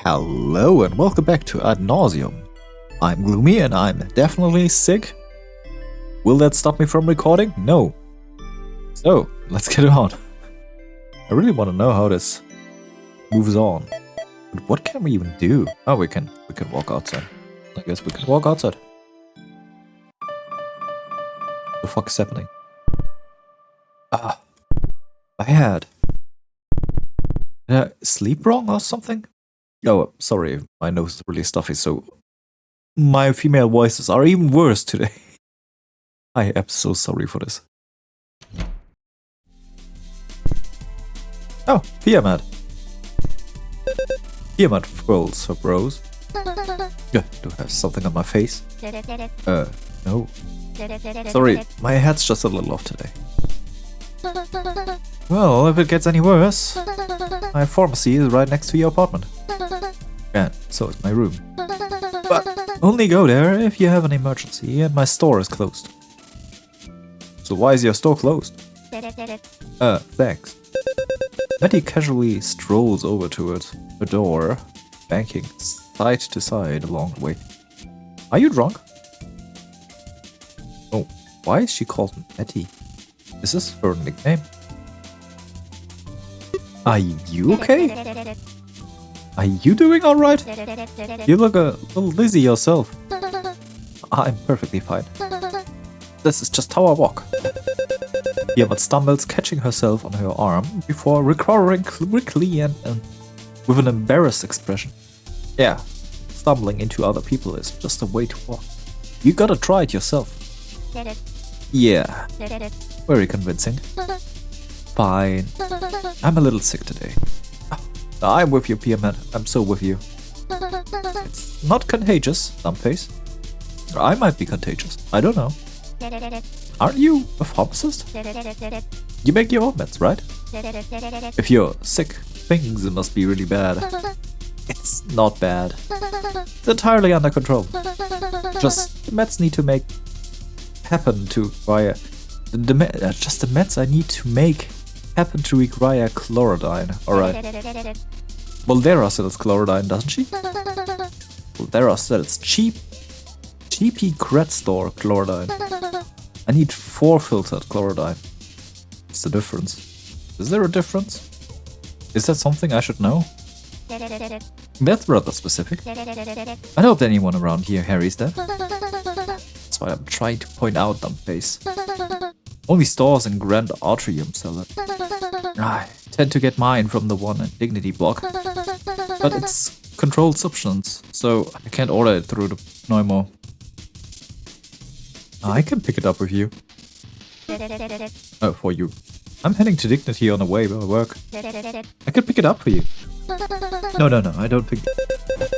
Hello and welcome back to AdNauseam. I'm Gloomy and I'm definitely sick. Will that stop me from recording? No. So, let's get on. I really want to know how this moves on. But what can we even do? Oh, we can walk outside. I guess we can walk outside. What the fuck is happening? Ah, my head. Did I sleep wrong or something? Oh, sorry, my nose is really stuffy, so my female voices are even worse today. I am so sorry for this. Oh, Piamat. Piamat furls her brows. Do I have something on my face? No. Sorry, my head's just a little off today. Well, if it gets any worse, my pharmacy is right next to your apartment. And so is my room. But only go there if you have an emergency and my store is closed. So why is your store closed? Thanks. Betty casually strolls over towards her door, banking side to side along the way. Are you drunk? Oh, why is she called Betty? Is this her nickname? Are you okay? Are you doing alright? You look a little dizzy yourself. I'm perfectly fine. This is just how I walk. Piamat stumbles, catching herself on her arm before recovering quickly and with an embarrassed expression. Yeah, stumbling into other people is just a way to walk. You gotta try it yourself. Yeah, very convincing. Fine. I'm a little sick today. I'm with you, Piamat. I'm so with you. It's not contagious, Dumbface. I might be contagious. I don't know. Aren't you a pharmacist? You make your own meds, right? If you're sick, things must be really bad. It's not bad. It's entirely under control. Just the meds need to make happen to require... just the meds I need to make happen to require chlorodyne. Alright. Valdera sells chlorodyne, doesn't she? Valdera sells cheapy cred store chlorodyne. I need 4 filtered chlorodyne. What's the difference? Is there a difference? Is that something I should know? That's rather specific. I hope anyone around here carries that. That's why I'm trying to point out, Dumbface. Only stores in Grand Atrium sell it. I tend to get mine from the one in Dignity Block. But it's controlled substance, so I can't order it through the Pneumo. I can pick it up with you. Oh, for you. I'm heading to Dignity on the way by work. I can pick it up for you. No, I don't think...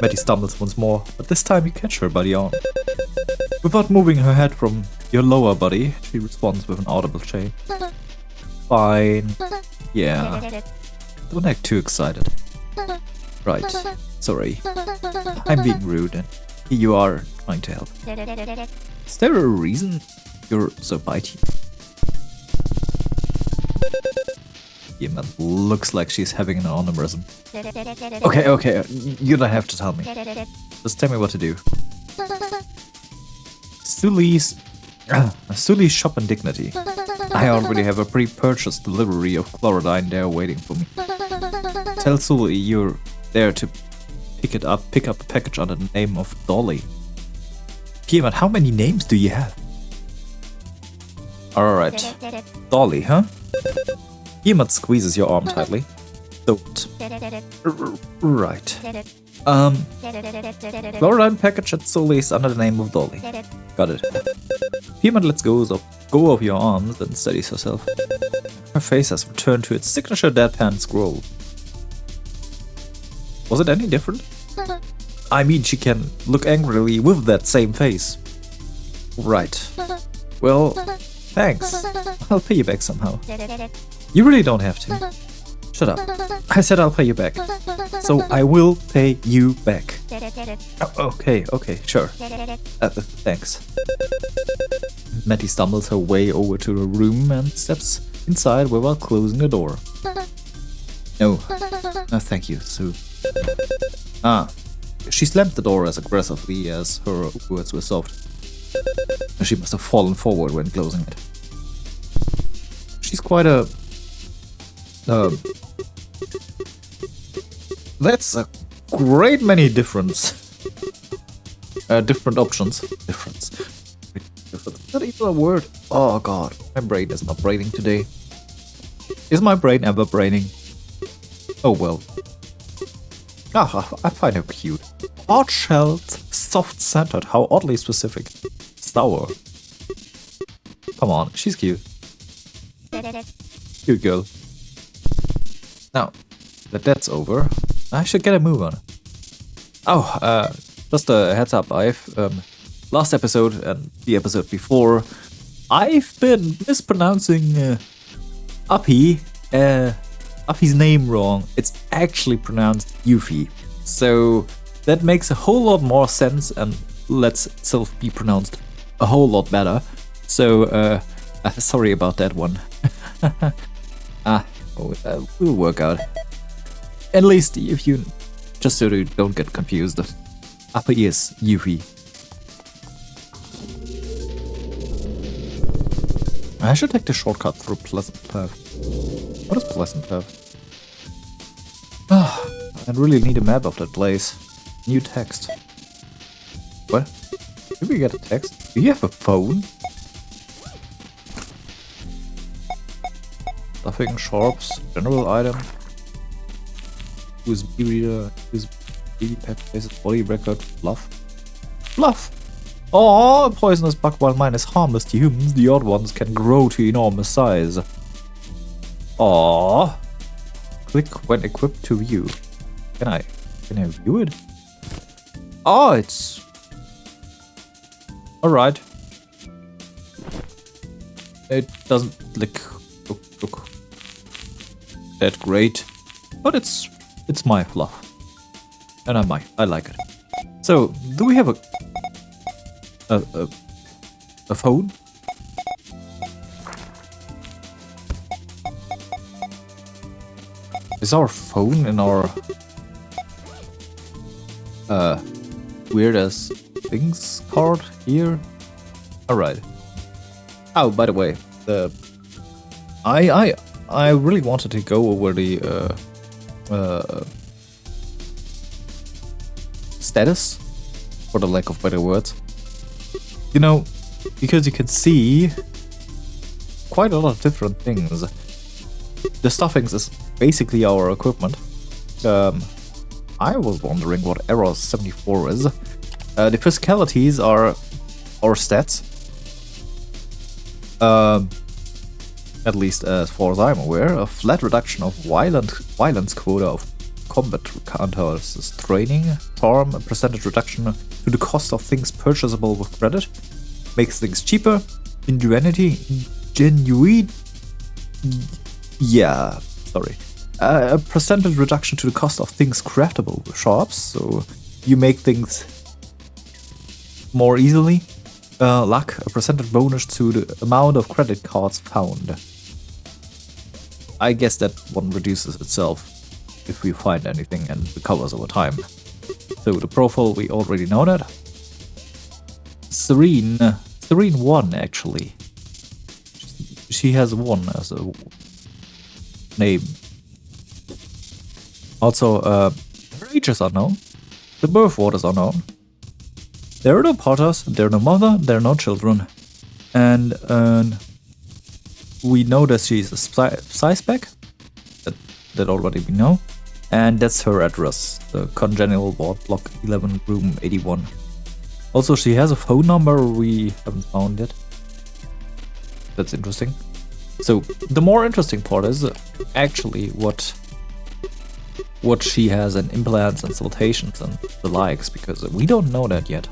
Betty stumbles once more, but this time you catch her body on. Without moving her head from your lower body, she responds with an audible shake. Fine. Yeah. Don't act too excited. Right. Sorry. I'm being rude and here you are trying to help. Is there a reason you're so bitey? Piamat looks like she's having an aneurysm. Okay, you don't have to tell me. Just tell me what to do. Sully's shop in Dignity. I already have a pre-purchased delivery of chlorodyne there waiting for me. Tell Sully you're there to pick up a package under the name of Dolly. Piamat, how many names do you have? Alright. Dolly, huh? Piamat squeezes your arm tightly. Don't. Right. Chlorodyne package at Sully's under the name of Dolly. Got it. Piamat lets go of your arms and steadies herself. Her face has returned to its signature deadpan scroll. Was it any different? I mean, she can look angrily with that same face. Right. Well, thanks. I'll pay you back somehow. You really don't have to. Shut up. I said I'll pay you back. So I will pay you back. Okay, sure. Thanks. Matty stumbles her way over to the room and steps inside without closing the door. No, thank you, Sue. Ah, she slammed the door as aggressively as her words were soft. She must have fallen forward when closing it. She's quite a... that's a great many different options. Difference. Is that even a word? Oh god, my brain is not braining today. Is my brain ever braining? Oh well. Ah, I find her cute. Hard-shelled, soft-centered, how oddly specific. Sour. Come on, she's cute. Cute girl. Now, that that's over, I should get a move on. Oh, just a heads up, I've, last episode and the episode before, I've been mispronouncing, Uppy, Uppy's name wrong. It's actually pronounced Yuffie. So that makes a whole lot more sense and lets itself be pronounced a whole lot better. So, sorry about that one. We'll work out. At least if you, just so you don't get confused, Uppy is Yuffie. I should take the shortcut through Pleasant Path. What is Pleasant Path? I really need a map of that place. New text. What? Did we get a text? Do you have a phone? Stuffing, sharps, general item. USB reader, USB pack, faces, body record, fluff. Fluff! Oh, a poisonous bug while mine is harmless to humans, the odd ones can grow to enormous size. Aww. Click when equipped to view. Can I view it? Oh, it's... Alright. It doesn't look that great, but it's my fluff. And I like it. So, do we have a phone? Is our phone in our weird as things card here? Alright. Oh, by the way, I really wanted to go over the status, for the lack of better words. You know, because you can see quite a lot of different things. The stuffings is basically our equipment. I was wondering what Error 74 is. The physicalities are our stats. At least as far as I'm aware, a flat reduction of violence quota of combat counters training, charm, a percentage reduction to the cost of things purchasable with credit, makes things cheaper, a percentage reduction to the cost of things craftable with sharps, so you make things more easily. Luck, a percentage bonus to the amount of credit cards found. I guess that one reduces itself if we find anything and recovers over time. So the profile, we already know that. Tsurine 1 actually. She has 1 as a name. Also, her age is unknown. The birth orders are known. There are no potters, there are no mother, there are no children. And we know that she's a spec. That already we know. And that's her address, the Congenital Ward Block 11, Room 81. Also, she has a phone number we haven't found yet. That's interesting. So, the more interesting part is actually what she has in implants and saltations and the likes, because we don't know that yet.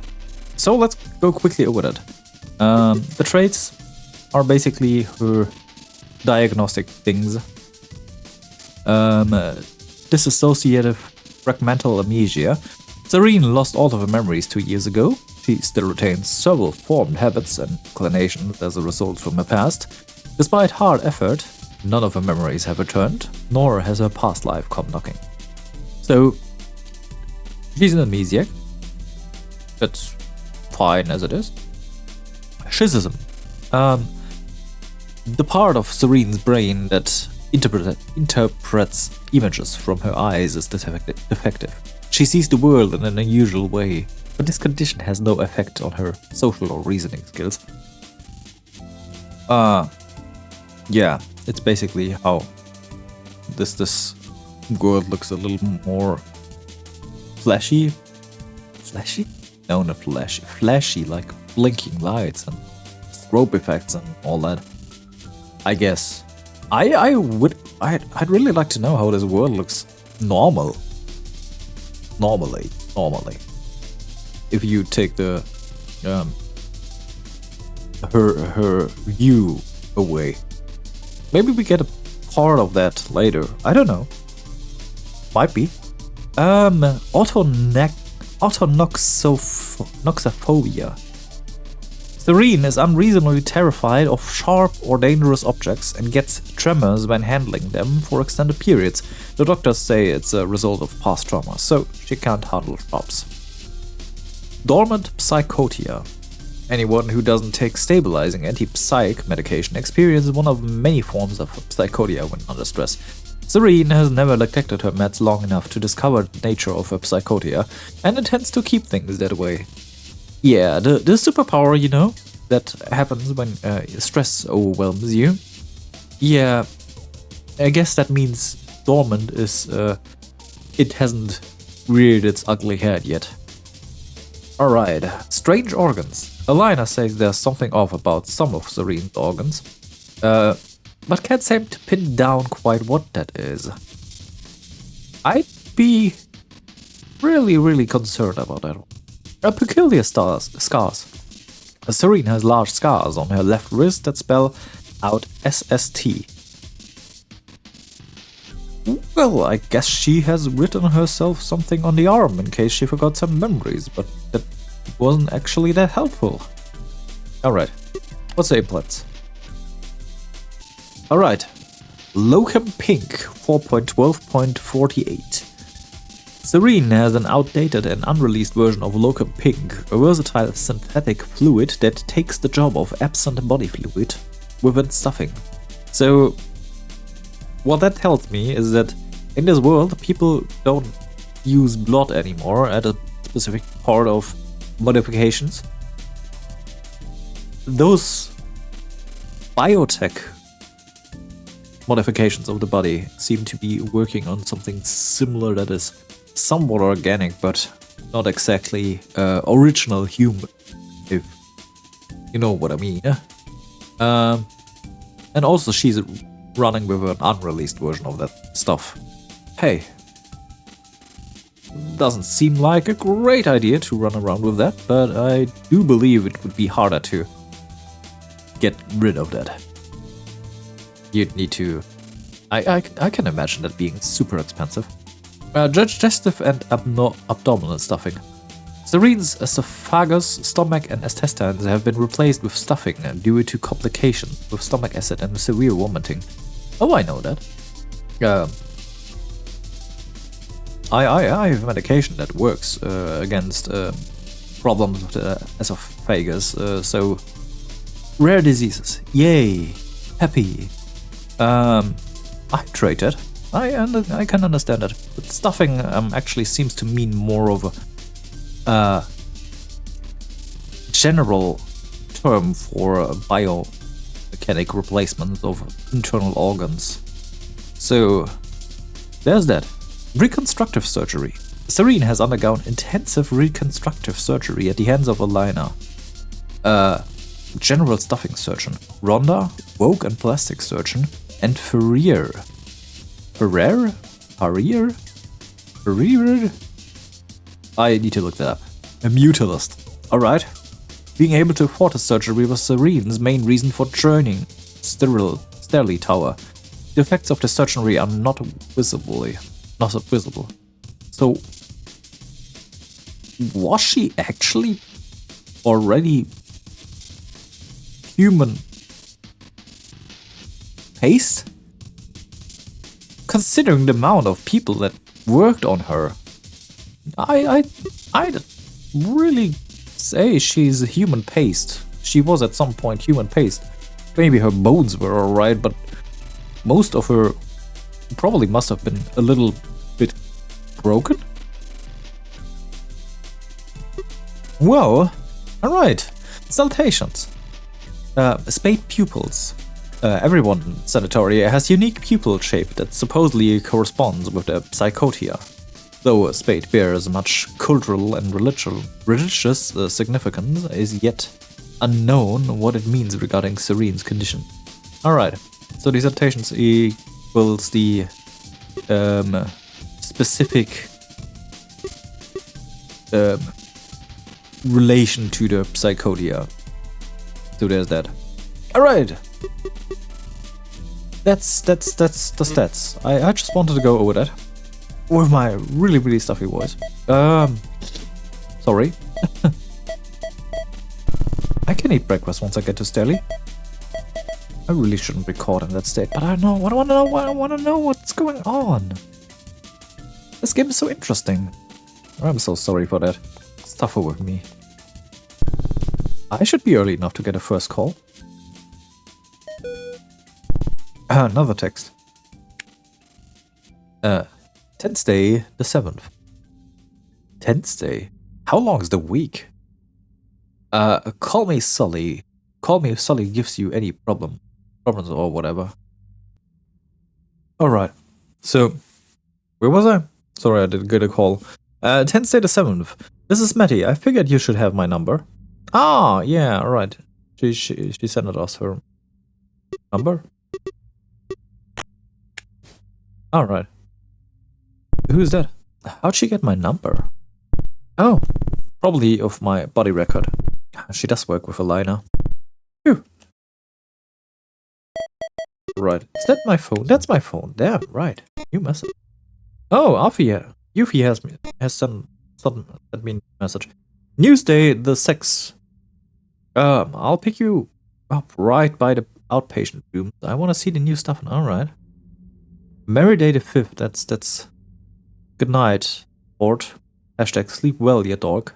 So let's go quickly over that. The traits are basically her diagnostic things. Disassociative fragmental amnesia. Tsurine lost all of her memories 2 years ago. She still retains several formed habits and inclinations as a result from her past. Despite hard effort, none of her memories have returned, nor has her past life come knocking. So, She's an amnesiac. That's fine as it is. Schism. The part of Tsurines' brain that interprets images from her eyes is defective. She sees the world in an unusual way, but this condition has no effect on her social or reasoning skills. Yeah, it's basically how this world looks a little more flashy. Flashy? No, not flashy. Flashy, like blinking lights and strobe effects and all that. I guess. I'd really like to know how this world looks normally. If you take the her view away. Maybe we get a part of that later. I don't know. Might be. Autonoxophobia. Tsurine is unreasonably terrified of sharp or dangerous objects and gets tremors when handling them for extended periods. The doctors say it's a result of past trauma, so she can't handle sharps. Dormant psychotia. Anyone who doesn't take stabilizing anti-psych medication experiences one of many forms of psychotia when under stress. Tsurine has never neglected her meds long enough to discover the nature of her psychotia and intends to keep things that way. Yeah, the superpower, you know, that happens when stress overwhelms you. Yeah, I guess that means dormant is it hasn't reared its ugly head yet. Alright, strange organs. Alina says there's something off about some of Tsurine's organs, but can't seem to pin down quite what that is. I'd be really concerned about that one. Peculiar scars. Tsurine has large scars on her left wrist that spell out SST. Well, I guess she has written herself something on the arm in case she forgot some memories, but that wasn't actually that helpful. Alright, what's the implants? Alright, Locum Pink 4.12.48. Tsurine has an outdated and unreleased version of Locum Pink, a versatile synthetic fluid that takes the job of absent body fluid within stuffing. So, what that tells me is that in this world, people don't use blood anymore at a specific part of modifications. Those biotech modifications of the body seem to be working on something similar that is somewhat organic, but not exactly original human, if you know what I mean. And also she's running with an unreleased version of that stuff. Hey, doesn't seem like a great idea to run around with that, but I do believe it would be harder to get rid of that. You'd need to... I can imagine that being super expensive. Digestive and abdominal stuffing. Tsurine's esophagus, stomach and intestines have been replaced with stuffing due to complications with stomach acid and severe vomiting. Oh, I know that. I have medication that works against problems with the esophagus, so rare diseases. Yay! Happy. I trade it. I can understand it. But stuffing actually seems to mean more of a general term for biomechanic replacement of internal organs. So there's that. Reconstructive surgery. Tsurine has undergone intensive reconstructive surgery at the hands of Alina, general stuffing surgeon, Rhonda, vogue and plastic surgeon, and Ferrier. I need to look that up. A mutilist. Alright. Being able to afford a surgery was Tsurine's main reason for joining Sterile Tower. The effects of the surgery are not visible. So, was she actually already human paste? Considering the amount of people that worked on her, I'd really say she's human paste. She was at some point human paste. Maybe her bones were alright, but most of her probably must have been a little bit broken. Well, alright. Salutations. Spade pupils. Everyone in Sanatoria has unique pupil shape that supposedly corresponds with their psychotia. Though a spade bears much cultural and religious significance, is yet unknown what it means regarding Tsurines' condition. Alright, so dissertations equals the specific relation to the psychotia. So there's that. Alright! That's the stats. I just wanted to go over that with my really stuffy voice. Sorry. I can eat breakfast once I get to Stelly. I really shouldn't record in that state, but I want to know what's going on. This game is so interesting. I'm so sorry for that. Suffer with me. I should be early enough to get a first call. Another text. 10th day, the 7th. 10th day? How long is the week? Call me Sully. Call me if Sully gives you any problems or whatever. Alright. So, where was I? Sorry, I didn't get a call. 10th day, the 7th. This is Matty. I figured you should have my number. Ah, yeah, alright. She sent us her number. Alright. Who's that? How'd she get my number? Oh, probably of my body record. She does work with a liner. Phew. Right. Is that my phone? That's my phone. Damn, right. New message. Oh, Yuffie has sent me a message. Newsday the 6th. I'll pick you up right by the outpatient room. I want to see the new stuff. Alright. Merry Day the 5th. That's good night, Ford. Hashtag sleep well, your dog.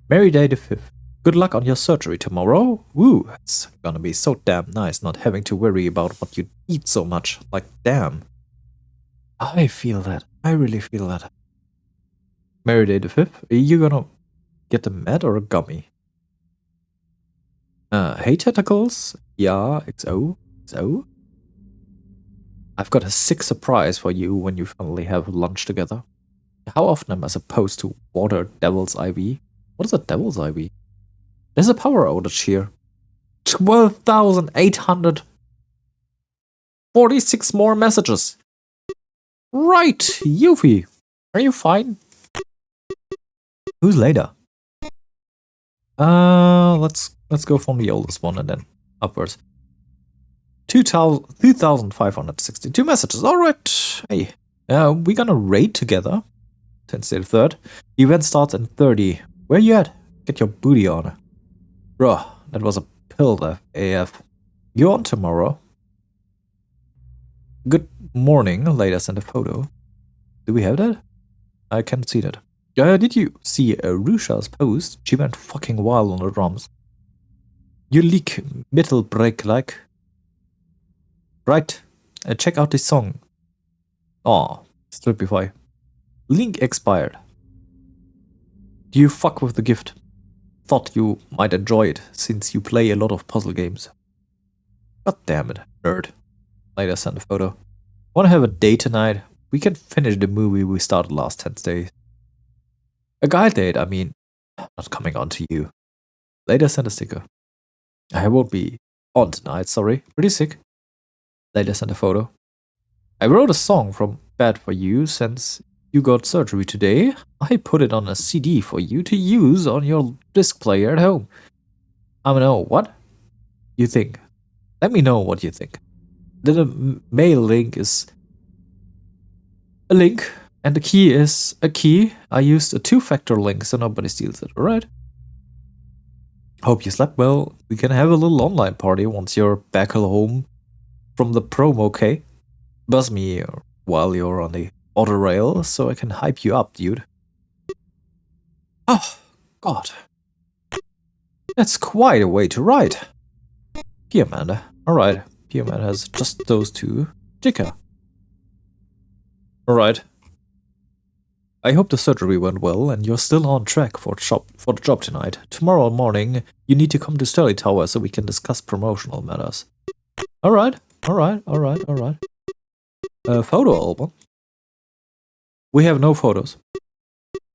Merry Day the 5th. Good luck on your surgery tomorrow. Woo, it's gonna be so damn nice not having to worry about what you eat so much. Like, damn. I feel that. I really feel that. Merry Day the 5th. Are you gonna get a med or a gummy? Hey tentacles. Yeah, XO. I've got a sick surprise for you when you finally have lunch together. How often am I supposed to water Devil's IV? What is a Devil's IV? There's a power outage here. 12,846 more messages. Right, Yuffie. Are you fine? Who's later? Let's go from the oldest one and then upwards. 2,562 messages. Alright. Hey. We're gonna raid together. 10th day the 3rd. The event starts in 30. Where you at? Get your booty on. Bruh, that was a pill AF. You on tomorrow? Good morning. Later send a photo. Do we have that? I can't see that. Did you see Rusha's post? She went fucking wild on the drums. You leak metal break like. Right. Check out this song. Aw, Stripify. Link expired. Do you fuck with the gift? Thought you might enjoy it, since you play a lot of puzzle games. God damn it, nerd. Later send a photo. Wanna have a date tonight? We can finish the movie we started last 10th day. A guy date, I mean. Not coming on to you. Later send a sticker. I won't be on tonight, sorry. Pretty sick. Later send a photo. I wrote a song from bed for you since you got surgery today. I put it on a CD for you to use on your disc player at home. I don't know, what? You think? Let me know what you think. The mail link is a link, and the key is a key. I used a 2-factor link so nobody steals it, alright? Hope you slept well. We can have a little online party once you're back home from the promo, okay? Buzz me while you're on the auto rail so I can hype you up, dude. Oh, God. That's quite a way to ride. Here, Amanda. Alright. Here, Amanda has just those two. Jika. Alright. I hope the surgery went well and you're still on track for the job tonight. Tomorrow morning, you need to come to Sterling Tower so we can discuss promotional matters. Alright. Alright. Photo album. We have no photos.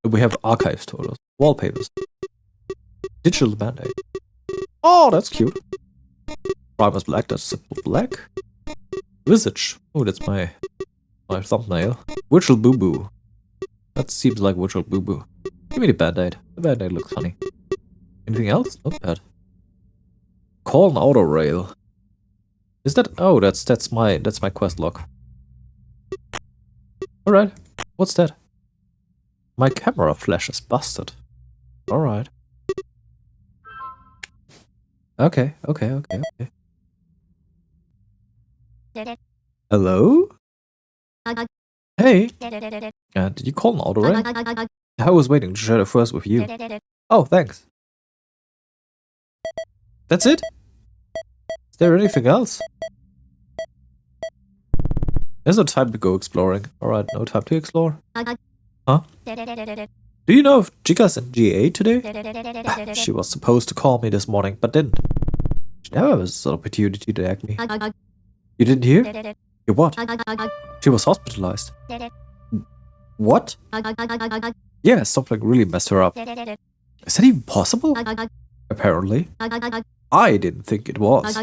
We have archives photos. Wallpapers. Digital band-aid. Oh, that's cute. Primer's black, that's simple black. Visage. Oh, that's my thumbnail. Virtual boo-boo. That seems like virtual boo-boo. Give me the band-aid. The band-aid looks funny. Anything else? Not bad. Call an auto rail. Is that? Oh, that's my quest log. Alright. What's that? My camera flash is busted. Alright. Okay. Hello? Hey? Did you call an auto rail? I was waiting to share the first with you. Oh, thanks. That's it? Is there anything else? There's no time to go exploring. Alright, no time to explore. Huh? Do you know if Chica's in GA today? She was supposed to call me this morning, but didn't. She never has an opportunity to ask me. You didn't hear? You what? She was hospitalized. What? Yeah, something really messed her up. Is that even possible? Apparently. I didn't think it was.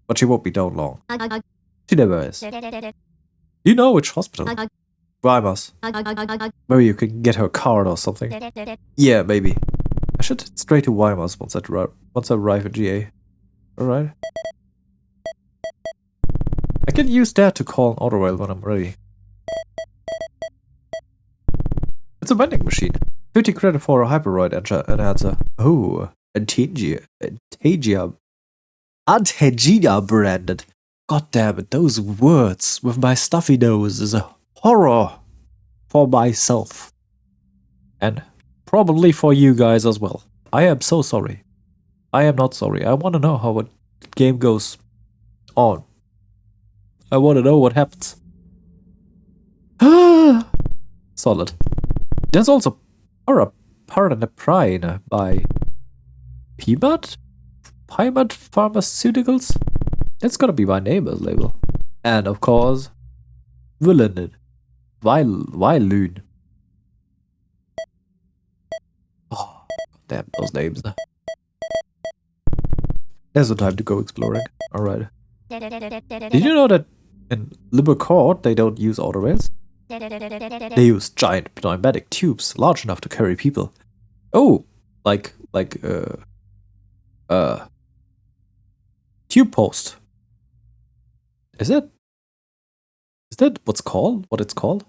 But she won't be down long. She never is. Do you know which hospital? Weimars. Maybe you can get her a card or something. Yeah, maybe. I should head straight to Weimars once I arrive at GA. Alright. I can use that to call an auto rail when I'm ready. It's a vending machine. 50 credit for a hyperoid enhancer. Oh, Antagia branded. God damn it, those words with my stuffy nose is a horror for myself. And probably for you guys as well. I am so sorry. I am not sorry. I want to know how a game goes on. I want to know what happens. Solid. There's also Pardon the Prine by Pimat Pharmaceuticals? That's gotta be my neighbor's label. And of course, Villain. Viloon. Oh, damn those names. There's no time to go exploring. Alright. Did you know that in Libercourt they don't use auto rails? They use giant pneumatic tubes large enough to carry people. Oh, like tube post. Is that what it's called?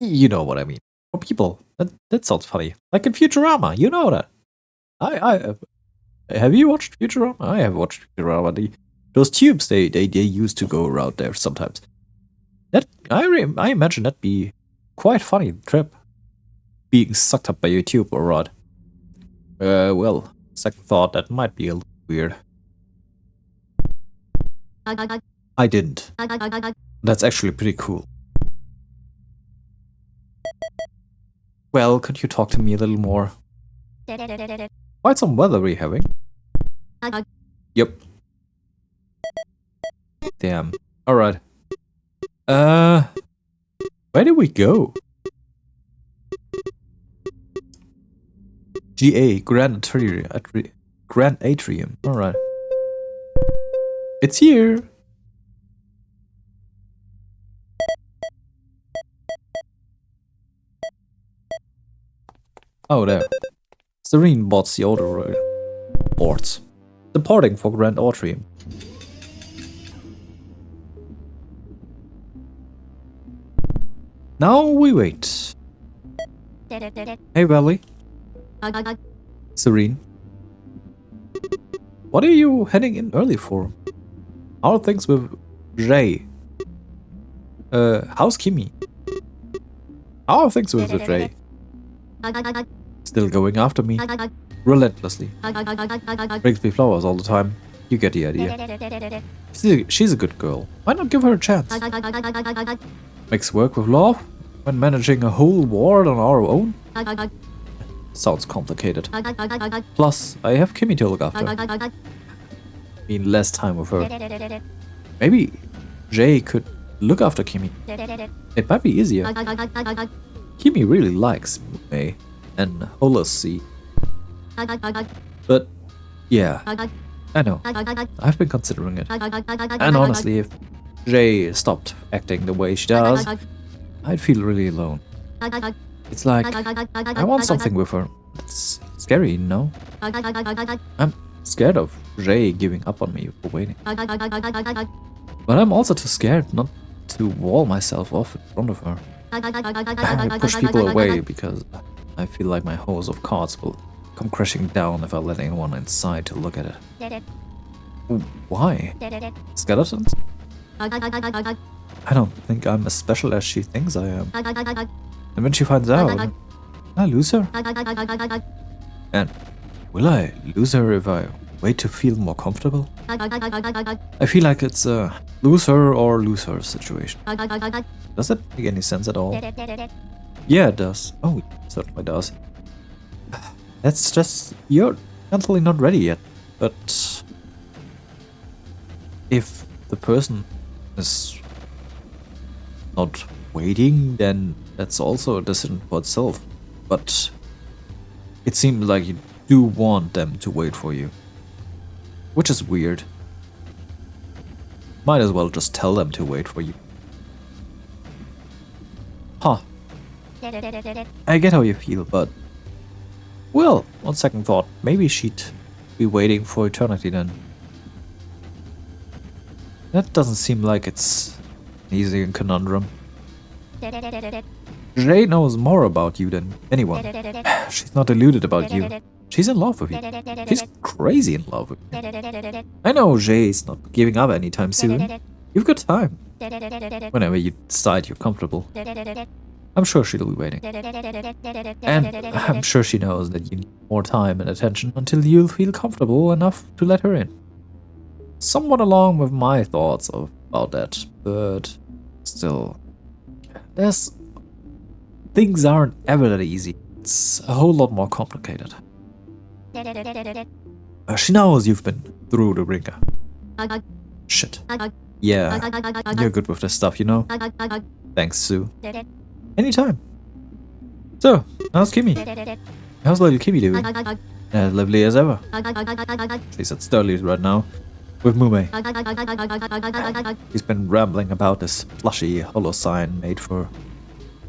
You know what I mean. For people. That sounds funny. Like in Futurama, you know that. I have you watched Futurama? I have watched Futurama. Those tubes they used to go around there sometimes. That I imagine that'd be quite funny trip. Being sucked up by your tube or rod. Well, second thought, that might be a little weird. I didn't. That's actually pretty cool. Well, could you talk to me a little more? Quite some weather we're having. Yep. Damn. Alright. Where did we go? GA, Grand Atrium. Alright. It's here! Oh, there. Tsurines bots the auto rail. Boards. Departing for Grand Atrium. Now we wait. Hey, Valley. Tsurines. What are you heading in early for? How are things with Ray? How's Kimmy? How are things with Ray? Still going after me. Relentlessly. Brings me flowers all the time. You get the idea. She's a good girl. Why not give her a chance? Makes work with love when managing a whole ward on our own? Sounds complicated. Plus, I have Kimmy to look after. Mean less time with her. Maybe Jay could look after Kimmy. It might be easier. Kimmy really likes me and Holosy. But yeah, I know. I've been considering it. And honestly, if Jay stopped acting the way she does, I'd feel really alone. It's like I want something with her. It's scary, no? I'm scared of Jay giving up on me for waiting. But I'm also too scared not to wall myself off in front of her. I push people away because I feel like my house of cards will come crashing down if I let anyone inside to look at it. Why? Skeletons? I don't think I'm as special as she thinks I am. And when she finds out, will I lose her? And will I lose her if I wait to feel more comfortable? I feel like it's a lose her or lose her situation. Does that make any sense at all? Yeah, it does. Oh, it certainly does. That's just, you're mentally not ready yet. But if the person is not waiting, then that's also a decision for itself. But it seems like you do want them to wait for you, which is weird. Might as well just tell them to wait for you. Huh. I get how you feel, but well, on second thought, maybe she'd be waiting for eternity then. That doesn't seem like it's an easy conundrum. Jay knows more about you than anyone. She's not deluded about you. She's in love with you. She's crazy in love with you. I know Jay's not giving up anytime soon. You've got time. Whenever you decide you're comfortable. I'm sure she'll be waiting. And I'm sure she knows that you need more time and attention until you'll feel comfortable enough to let her in. Somewhat along with my thoughts about that, but still, things aren't ever that easy. It's a whole lot more complicated. She knows you've been through the ringer. Shit. Yeah, you're good with this stuff, you know? Thanks, Sue. Anytime. So, how's Kimmy? How's little Kimmy doing? Lovely as ever. She's at Sturley's right now, with Mume. She's been rambling about this plushy holo sign made for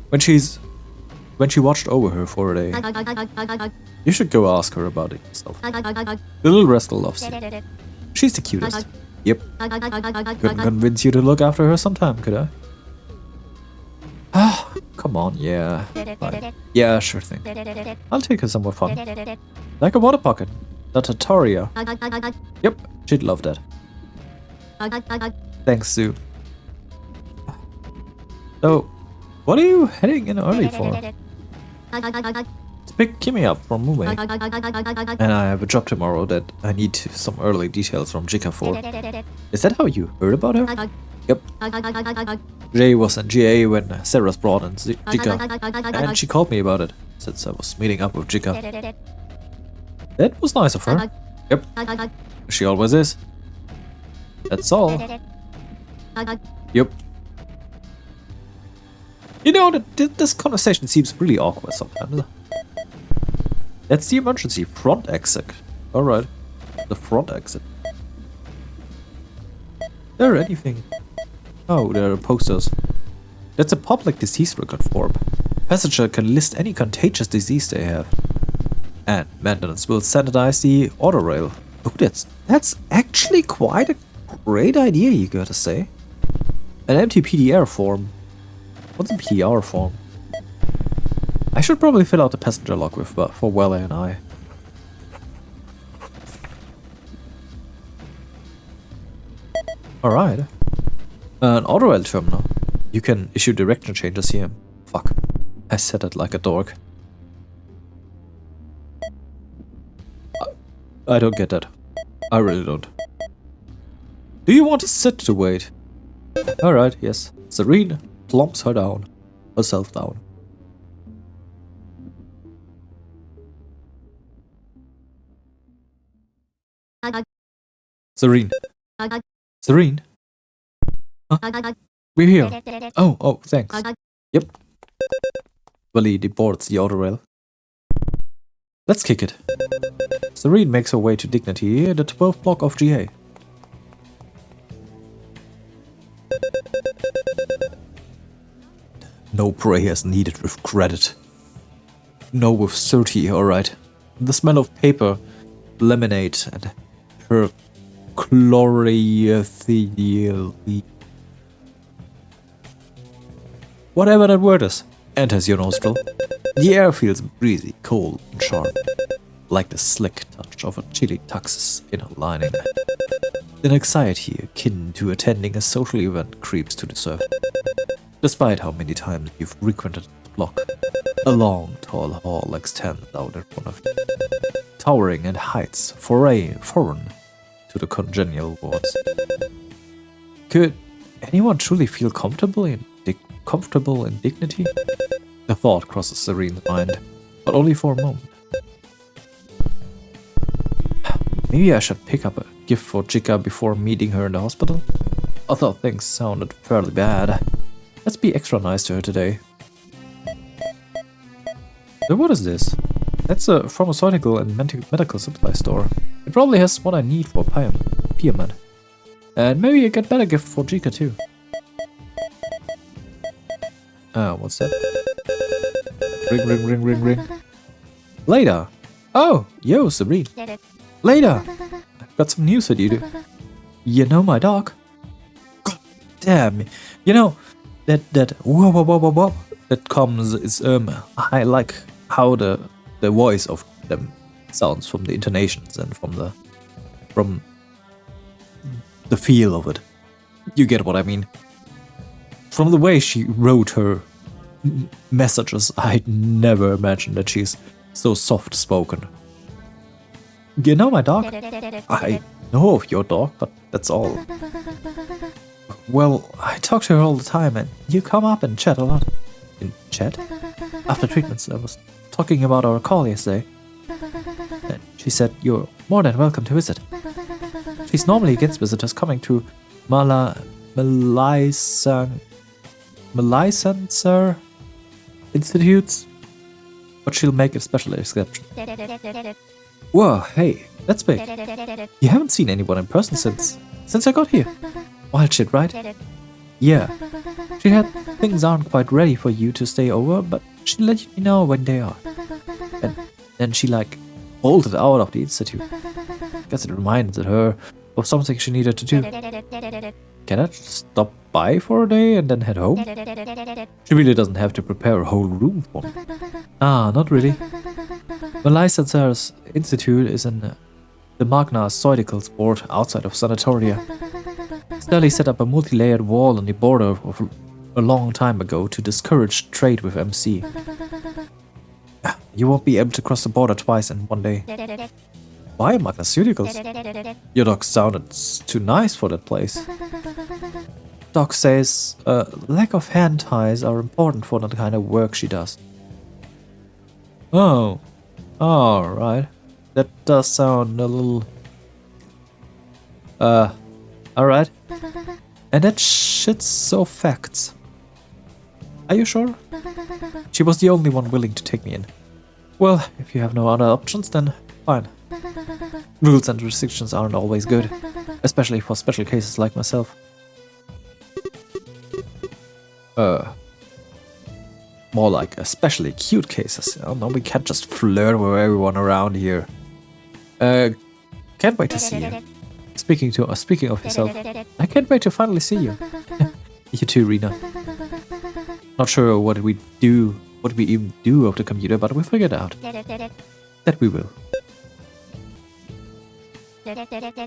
when she watched over her for a day. You should go ask her about it yourself. The little rascal loves you. She's the cutest. Yep. Couldn't convince you to look after her sometime, could I? Ah, come on, yeah. Fine. Yeah, sure thing. I'll take her somewhere fun. Like a water pocket. The Sanatoria. Yep, she'd love that. Thanks, Sue. So, what are you heading in early for? To pick Kimmy up from Mume. And I have a job tomorrow that I need some early details from Jika for. Is that how you heard about her? Yep. Jay was in GA when Sarah's brought in Jika, and she called me about it, since I was meeting up with Jika. That was nice of her. Yep. She always is. That's all. Yep. You know, this conversation seems really awkward sometimes. That's the emergency front exit. Alright. The front exit. Is there anything? Oh, there are posters. That's a public disease record form. Passenger can list any contagious disease they have. And maintenance will standardize the auto rail. Oh, that's actually quite a great idea, you gotta say. An empty PDR form. What's a PDR form? I should probably fill out the passenger log with for Welle and I. Alright. An auto rail terminal. You can issue direction changes here. Fuck. I said it like a dork. I don't get that. I really don't. Do you want to sit to wait? Alright, yes. Tsurine plumps herself down. Tsurine. Tsurine? Huh? We're here. Oh, thanks. Yep. Wally deboards the auto rail. Let's kick it. Tsurine makes her way to Dignity, the 12th block of GA. No prayers needed with credit. No with 30, alright. The smell of paper, lemonade, and her chlorothiol. Whatever that word is, enters your nostril. The air feels breezy, cold, and sharp, like the slick touch of a chili Texas inner lining. An anxiety akin to attending a social event creeps to the surface. Despite how many times you've frequented the block, a long, tall hall extends out in front of you, towering in heights foreign to the congenial wards. Could anyone truly feel comfortable in Dignity? The thought crosses Tsurine's mind, but only for a moment. Maybe I should pick up a gift for Chica before meeting her in the hospital? I thought things sounded fairly bad. Let's be extra nice to her today. So what is this? That's a pharmaceutical and medical supply store. It probably has what I need for Piaman. And maybe I get better gift for Chica too. What's that? Ring. Later. Oh, yo, Tsurine. Later. I've got some news for you. You know my dog? God damn. You know, that whoa that comes is, I like how the voice of them sounds from the intonations and from the feel of it. You get what I mean? From the way she wrote her messages, I'd never imagined that she's so soft-spoken. You know my dog? I know of your dog, but that's all. Well, I talk to her all the time, and you come up and chat a lot. In chat? After treatments, I was talking about our call yesterday. And she said you're more than welcome to visit. She's normally against visitors coming to Malisancer Institutes, but she'll make a special exception. Whoa, hey, that's big. You haven't seen anyone in person since I got here. Wild shit, right? Yeah. She had things aren't quite ready for you to stay over, but she'll let you know when they are. And then she bolted out of the institute. Guess it reminded her of something she needed to do. Can I just stop by for a day and then head home? She really doesn't have to prepare a whole room for me. Ah, not really. The Licensers Institute is in the Magna Soidicals board outside of Sanatoria. Stanley set up a multi-layered wall on the border a long time ago to discourage trade with MC. You won't be able to cross the border twice in one day. Why Magnaceuticals? Your dog sounded too nice for that place. Doc says lack of hand ties are important for the kind of work she does. Oh, alright. That does sound a little... alright. And that shit's so facts. Are you sure? She was the only one willing to take me in. Well, if you have no other options, then fine. Rules and restrictions aren't always good, especially for special cases like myself. More like especially cute cases. Oh, no, we can't just flirt with everyone around here. Can't wait to see you. Speaking of yourself, I can't wait to finally see you. You too, Rena. Not sure what we even do of the computer, but we'll figure it out. That we will.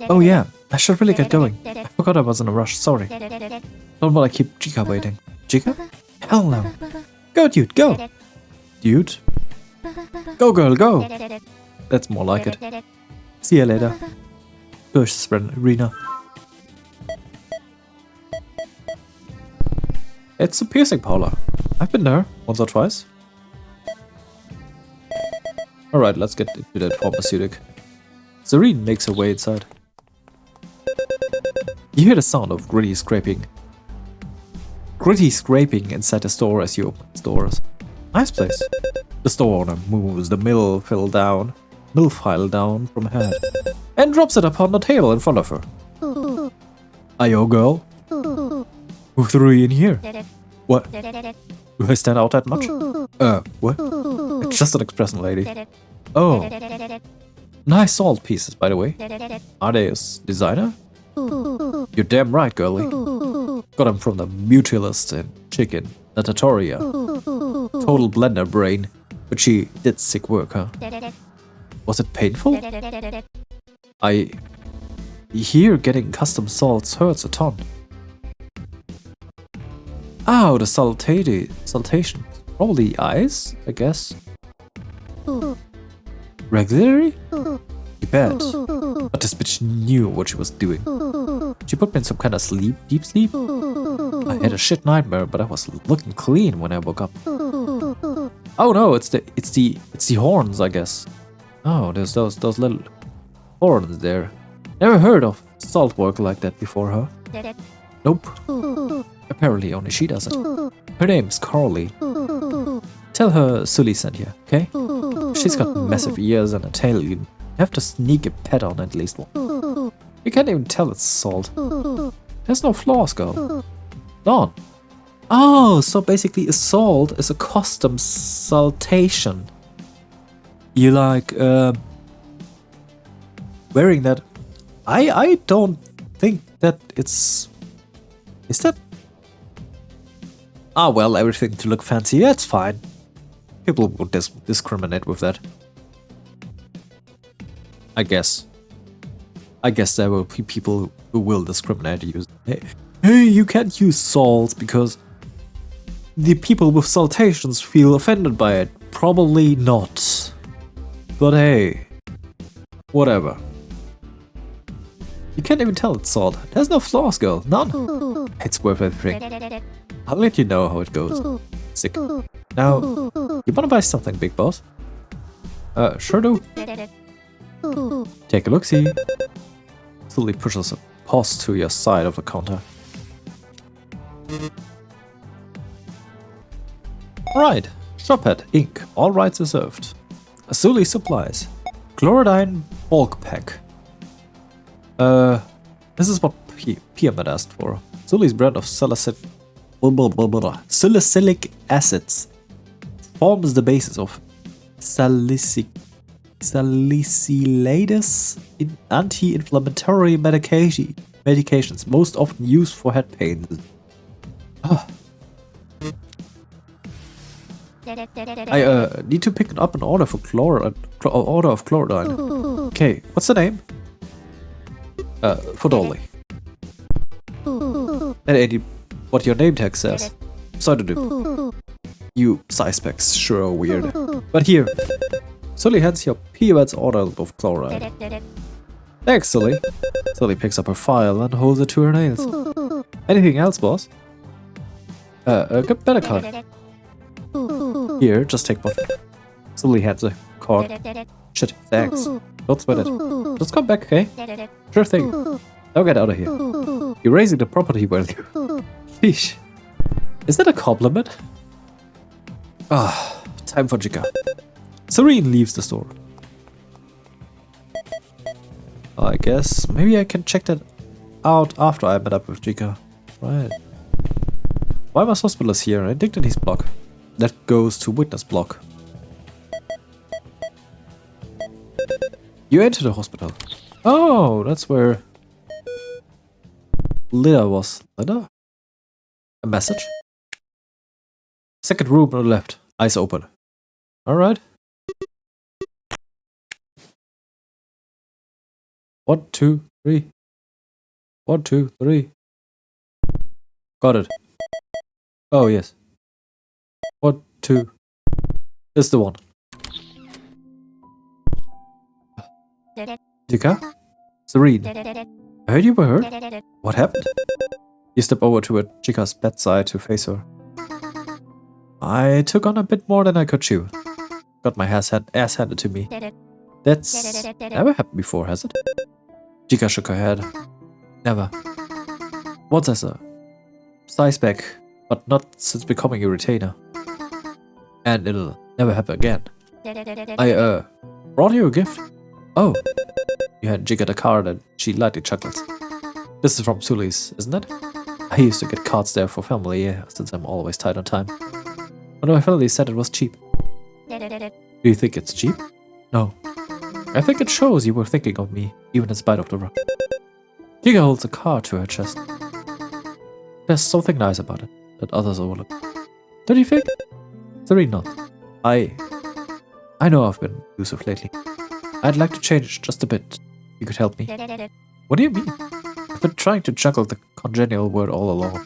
Oh yeah, I should really get going. I forgot I was in a rush, sorry. Don't want to keep Chica waiting. Chica? Hell no. Go, dude, go! Dude? Go, girl, go! That's more like it. See you later. Gosh, friend Rena. It's a piercing parlor. I've been there once or twice. Alright, let's get into that pharmaceutic. Tsurine makes her way inside. You hear the sound of gritty scraping. Gritty scraping inside the store as you open its doors. Nice place. The store owner moves the mill file down from her head and drops it upon the table in front of her. Ayo, girl. Who threw you in here? What? Do I stand out that much? What? It's just an expression, lady. Oh. Nice salt pieces, by the way. Are they a designer? You're damn right, girlie. Got them from the mutualist in chicken, Sanatoria. Total blender brain, but she did sick work, huh? Was it painful? I hear getting custom salts hurts a ton. Oh, the saltation. Probably ice, I guess. Regularly? You bet. But this bitch knew what she was doing. She put me in some kind of deep sleep. I had a shit nightmare, but I was looking clean when I woke up. Oh no, it's the horns, I guess. Oh, there's those little horns there. Never heard of salt work like that before, huh? Nope. Apparently only she does it. Her name's Carly. Tell her Sully sent you, okay? She's got massive ears and a tail. You have to sneak a pet on at least one. You can't even tell it's salt. There's no flaws, girl. None. Oh, so basically a salt is a custom saltation. You like wearing that? I don't think that it's... Is that... Ah, well, everything to look fancy, that's fine. People will discriminate with that. I guess there will be people who will discriminate. Hey, you can't use salt because the people with saltations feel offended by it. Probably not. But hey, whatever. You can't even tell it's salt. There's no flaws, girl. None. It's worth everything. I'll let you know how it goes. Sick. Now, you wanna buy something, big boss? Sure do. Take a look-see. Slowly pushes a pause to your side of the counter. Right. Shophead Inc. All rights reserved. Azuli Supplies. Chlorodyne bulk pack. This is what Pyramid asked for. Azuli's brand of salicylic acids forms the basis of salicylates in anti-inflammatory medications, most often used for head pain. I need to pick up an order for order of chlorodyne. Okay, what's the name? For Dolly. That ain't what your name tag says. Pseudonym. You size specs sure are weird. But here, Sully hands your P.O.'s order of chloride. Thanks, Sully. Sully picks up her file and holds it to her nails. Anything else, boss? Good better card. Here, just take one. Sully hands a card. Shit, thanks. Don't sweat it. Just come back, okay? Sure thing. Now get out of here. You're raising the property value. Fish. Is that a compliment? Ah, time for Jika. Tsurine leaves the store. I guess maybe I can check that out after I met up with Jika. Right. Weimer's hospital is here and Dignity's block. That goes to witness block. You enter the hospital. Oh, that's where Lida was. Lida? A message? Second room on the left. Eyes open. Alright. 1, 2, 3. 1, 2, 3. Got it. Oh, yes. 1, 2. This is the one. Chica? Tsurine. I heard you were hurt. What happened? You step over to Chica's bedside to face her. I took on a bit more than I could chew. Got my ass handed to me. That's never happened before, has it? Chica shook her head. Never. Once as a size back, but not since becoming a retainer. And it'll never happen again. I, brought you a gift. Oh. You hand Chica the card and she lightly chuckles. This is from Tsurines, isn't it? I used to get cards there for family, since I'm always tight on time. But my family said it was cheap. Do you think it's cheap? No. I think it shows you were thinking of me, even in spite of the rock. Chica holds a card to her chest. There's something nice about it, that others overlook. Don't you think? Tsurine nods. I know I've been elusive lately. I'd like to change just a bit. You could help me. What do you mean? I've been trying to juggle the congenial word all along.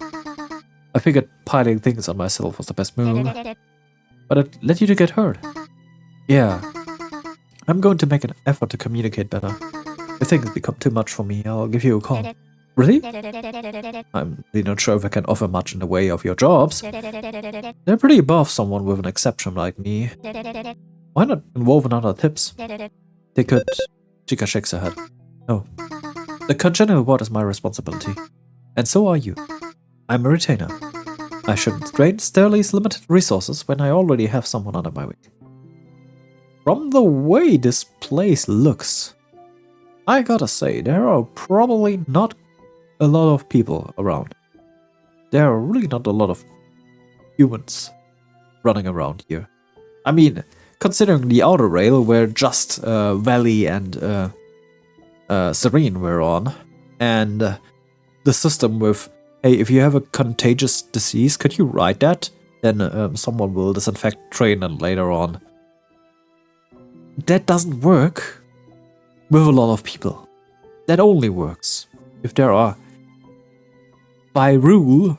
I figured piling things on myself was the best move, but it led you to get hurt. Yeah. I'm going to make an effort to communicate better. If things become too much for me, I'll give you a call. Really? I'm really not sure if I can offer much in the way of your jobs. They're pretty above someone with an exception like me. Why not involve in other tips? They could... Chica shakes her head. No. The congenial word is my responsibility. And so are you. I'm a retainer. I shouldn't strain Sterling's limited resources when I already have someone under my wing. From the way this place looks, I gotta say, there are probably not a lot of people around. There are really not a lot of humans running around here. I mean, considering the outer rail where just Valley and Tsurine were on, and the system with, hey, if you have a contagious disease, could you write that? Then someone will disinfect train and later on. That doesn't work with a lot of people. That only works if there are, by rule,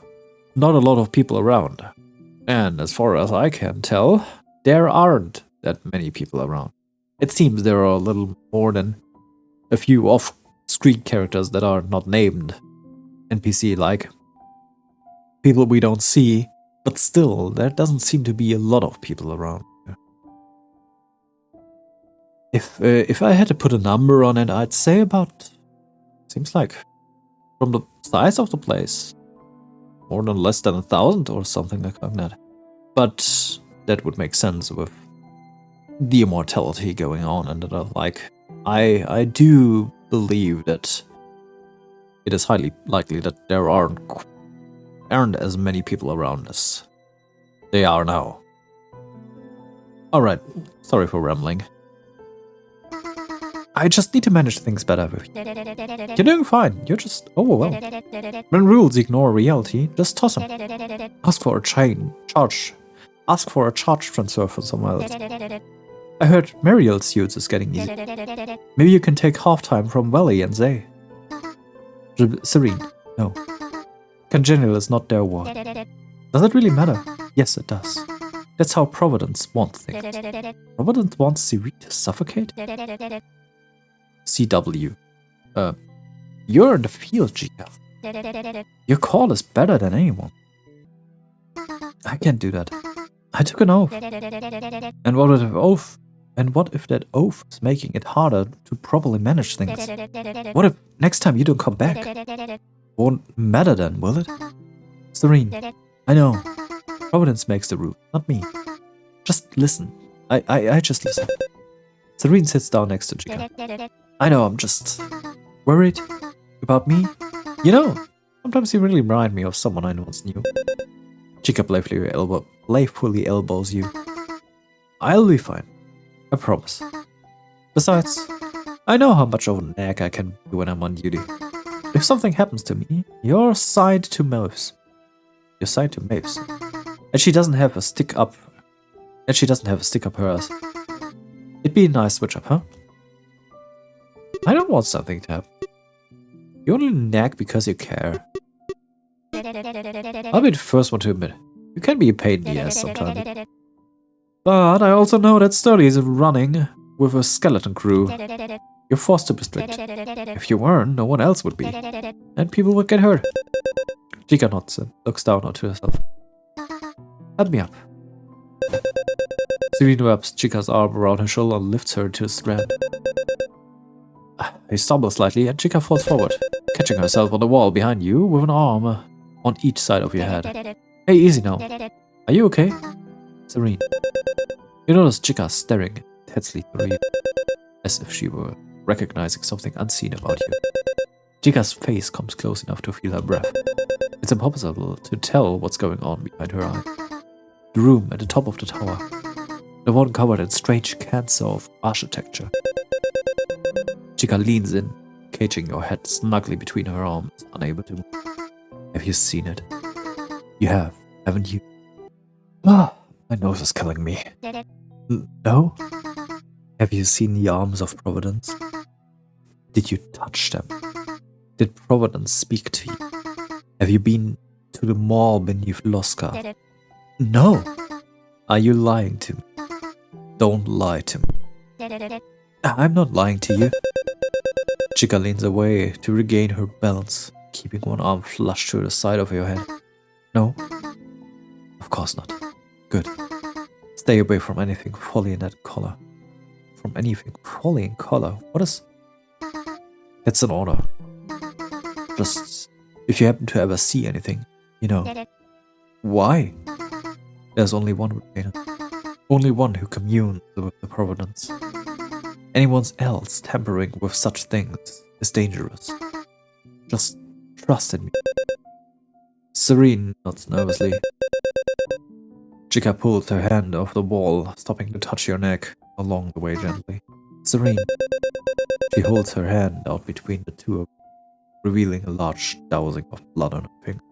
not a lot of people around. And as far as I can tell, there aren't that many people around. It seems there are a little more than a few off-screen characters that are not named. NPC-like. People we don't see, but still, there doesn't seem to be a lot of people around. If I had to put a number on it, I'd say about... Seems like, from the size of the place, more than less than 1,000 or something like that. But that would make sense with the immortality going on and like. I do believe that it is highly likely that there aren't as many people around as they are now. Alright, sorry for rambling. I just need to manage things better with you. You're doing fine, you're just overwhelmed. When rules ignore reality, just toss them. Ask for a charge transfer from somewhere else. I heard Mariel's suits is getting easy. Maybe you can take half-time from Valley and Zay. Tsurine, no. Congenial is not their war. Does it really matter? Yes, it does. That's how Providence wants things. Providence wants Tsurine to suffocate? CW. You're in the field, Chica. Your call is better than anyone. I can't do that. I took an oath. And what if that oath is making it harder to properly manage things? What if next time you don't come back? Won't matter then, will it? Tsurine, I know. Providence makes the rule, not me. Just listen. I just listen. Tsurine sits down next to Chica. I know, I'm just worried about me. You know, sometimes you really remind me of someone I once knew. Chica playfully elbows you. I'll be fine. I promise. Besides, I know how much of a nag I can be when I'm on duty. If something happens to me, you're assigned to Maves. You're assigned to Maves. And she doesn't have a stick up her ass. It'd be a nice switch up, huh? I don't want something to happen. You only nag because you care. I'll be the first one to admit it. You can be a pain in the ass sometimes. But I also know that Sturdy is running with a skeleton crew. You're forced to be strict. If you weren't, no one else would be. And people would get hurt. Chica nods and looks down onto herself. Help me up. Tsurine wraps Chica's arm around her shoulder and lifts her to the strand. He stumbles slightly and Chica falls forward, catching herself on the wall behind you with an arm on each side of your head. Hey, easy now. Are you okay? Tsurine. You notice Chica staring intensely through you, as if she were recognizing something unseen about you. Chica's face comes close enough to feel her breath. It's impossible to tell what's going on behind her eye. The room at the top of the tower. The one covered in strange cancer of architecture. Chica leans in, caging your head snugly between her arms, unable to move. Have you seen it? You have, haven't you? Ah, my nose is killing me. No? Have you seen the arms of Providence? Did you touch them? Did Providence speak to you? Have you been to the mall beneath Losca? No! Are you lying to me? Don't lie to me. I'm not lying to you. Chica leans away to regain her balance, keeping one arm flushed to the side of your head. No? Of course not. Good. Stay away from anything folly in that collar. From anything folly in collar? What is... It's an order. Just, if you happen to ever see anything, you know. Why? There's only one retainer. Only one who communes with the Providence. Anyone else tampering with such things is dangerous. Just trust in me. Tsurine nods nervously. Chica pulls her hand off the wall, stopping to touch your neck along the way gently. Tsurine. She holds her hand out between the two of you, revealing a large dousing of blood on her finger.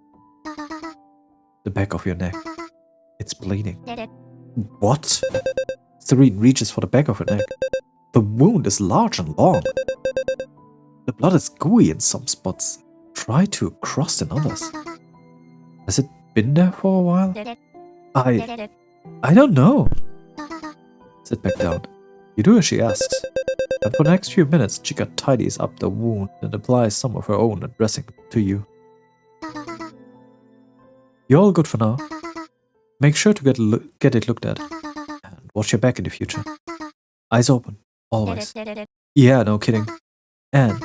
The back of your neck. It's bleeding. What? Tsurine reaches for the back of her neck. The wound is large and long. The blood is gooey in some spots, dry to a crust in others. Has it been there for a while? I don't know. Sit back down. You do as she asks. And for the next few minutes, Chica tidies up the wound and applies some of her own dressing to you. You're all good for now. Make sure to get it looked at. And watch your back in the future. Eyes open. Always. Yeah, no kidding. And,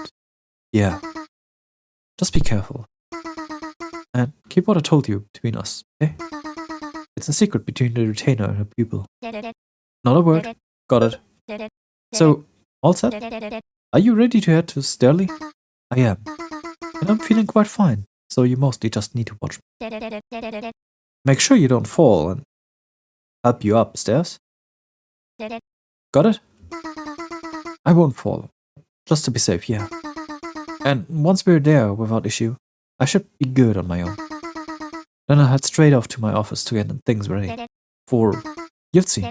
yeah. Just be careful. And keep what I told you between us, okay? It's a secret between the retainer and her pupil. Not a word. Got it. So, all set? Are you ready to head to Sterling? I am. And I'm feeling quite fine, so you mostly just need to watch me. Make sure you don't fall and help you upstairs. Got it? I won't fall. Just to be safe, yeah. And once we're there without issue, I should be good on my own. Then I'll head straight off to my office to get things ready. For... you'll see.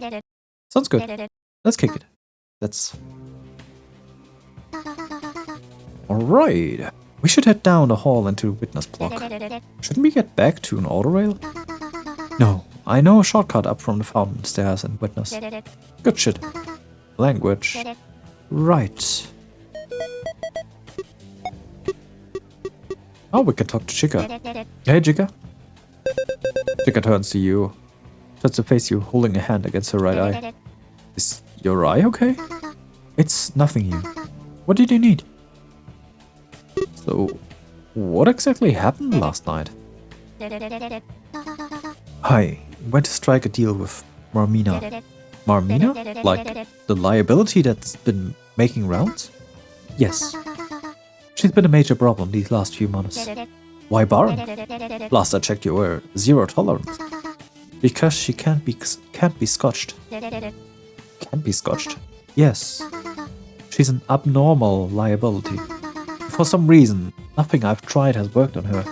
Sounds good. Let's kick it. Let's... Alright. We should head down the hall into witness block. Shouldn't we get back to an auto rail? No, I know a shortcut up from the fountain stairs and witness. Good shit. Language. Right. Oh, we can talk to Chica. Hey, Chica. Chica turns to you. Turns to face you, holding a hand against her right eye. Is your eye okay? It's nothing new. What did you need? So, what exactly happened last night? I went to strike a deal with Marmina. Marmina? Like the liability that's been making rounds? Yes. She's been a major problem these last few months. Why Baron? Last I checked, you were 0 tolerance. Because she can't be scotched. Can't be scotched? Yes. She's an abnormal liability. For some reason, nothing I've tried has worked on her.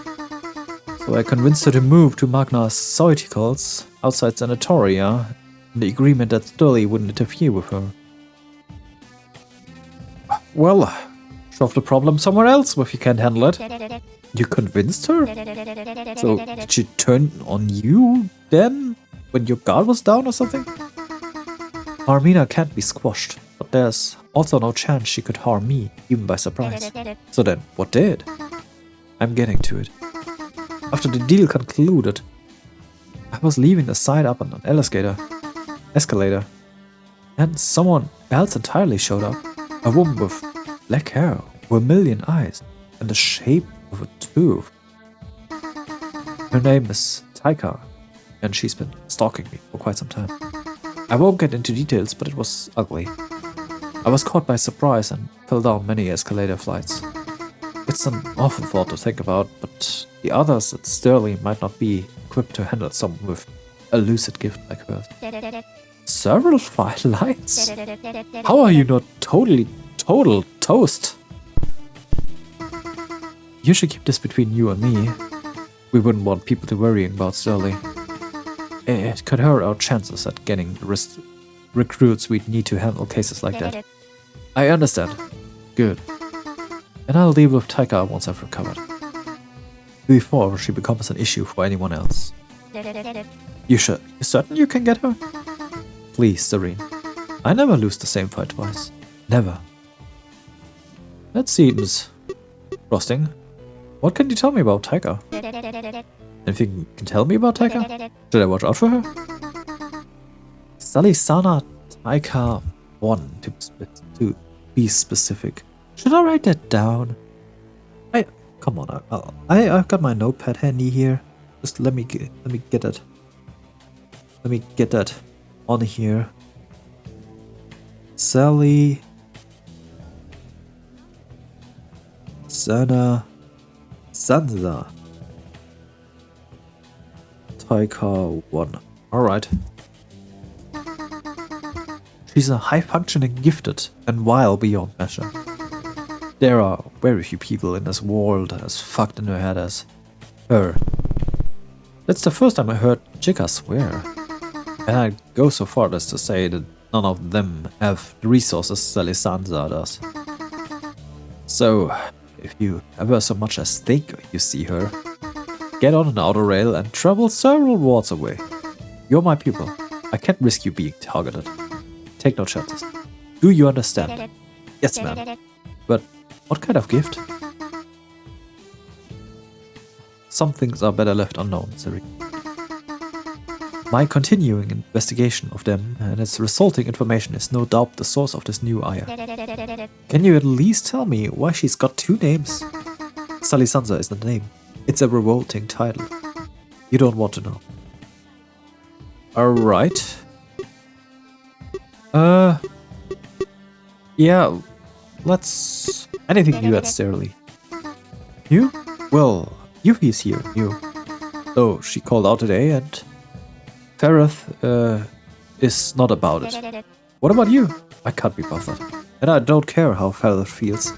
So I convinced her to move to Magna-Sauticals outside Sanatoria, in the agreement that Stully wouldn't interfere with her. Well, solve the problem somewhere else if you can't handle it. You convinced her? So did she turn on you then, when your guard was down or something? Armina can't be squashed, but there's also no chance she could harm me, even by surprise. So then, what did? I'm getting to it. After the deal concluded, I was leaving the side up on an escalator, and someone else entirely showed up. A woman with black hair, with a million eyes, and the shape of a tooth. Her name is Taika, and she's been stalking me for quite some time. I won't get into details, but it was ugly. I was caught by surprise and fell down many escalator flights. It's an awful thought to think about, but the others at Sterling might not be equipped to handle someone with a lucid gift like hers. Several firelights? How are you not total toast? You should keep this between you and me. We wouldn't want people to worry about Sterling. It could hurt our chances at getting the recruits we'd need to handle cases like that. I understand. Good. And I'll deal with Taika once I've recovered. Before she becomes an issue for anyone else. You certain you can get her? Please, Tsurine. I never lose the same fight twice. Never. That seems... frosting. What can you tell me about Taika? Anything you can tell me about Taika? Should I watch out for her? Salisana Taika 1 to be specific. Should I write that down? Come on, I've got my notepad handy here. Just let me get that. Let me get that on here. Sally Sanza Taika 1. Alright. She's a high-functioning gifted and vile beyond measure. There are very few people in this world as fucked in her head as her. That's the first time I heard Chica swear. And I'd go so far as to say that none of them have the resources Salisanza does. So, if you ever so much as think you see her, get on an outer rail and travel several wards away. You're my pupil. I can't risk you being targeted. Take no chances. Do you understand? Yes, ma'am. But what kind of gift? Some things are better left unknown, Tsurine. My continuing investigation of them and its resulting information is no doubt the source of this new ire. Can you at least tell me why she's got two names? Salisanza is the name. It's a revolting title. You don't want to know. Alright. Yeah, let's... Anything new at Sterling? You? Well, Yuffie's here, new. Though she called out today and... Ferreth, is not about it. What about you? I can't be bothered. And I don't care how Ferreth feels.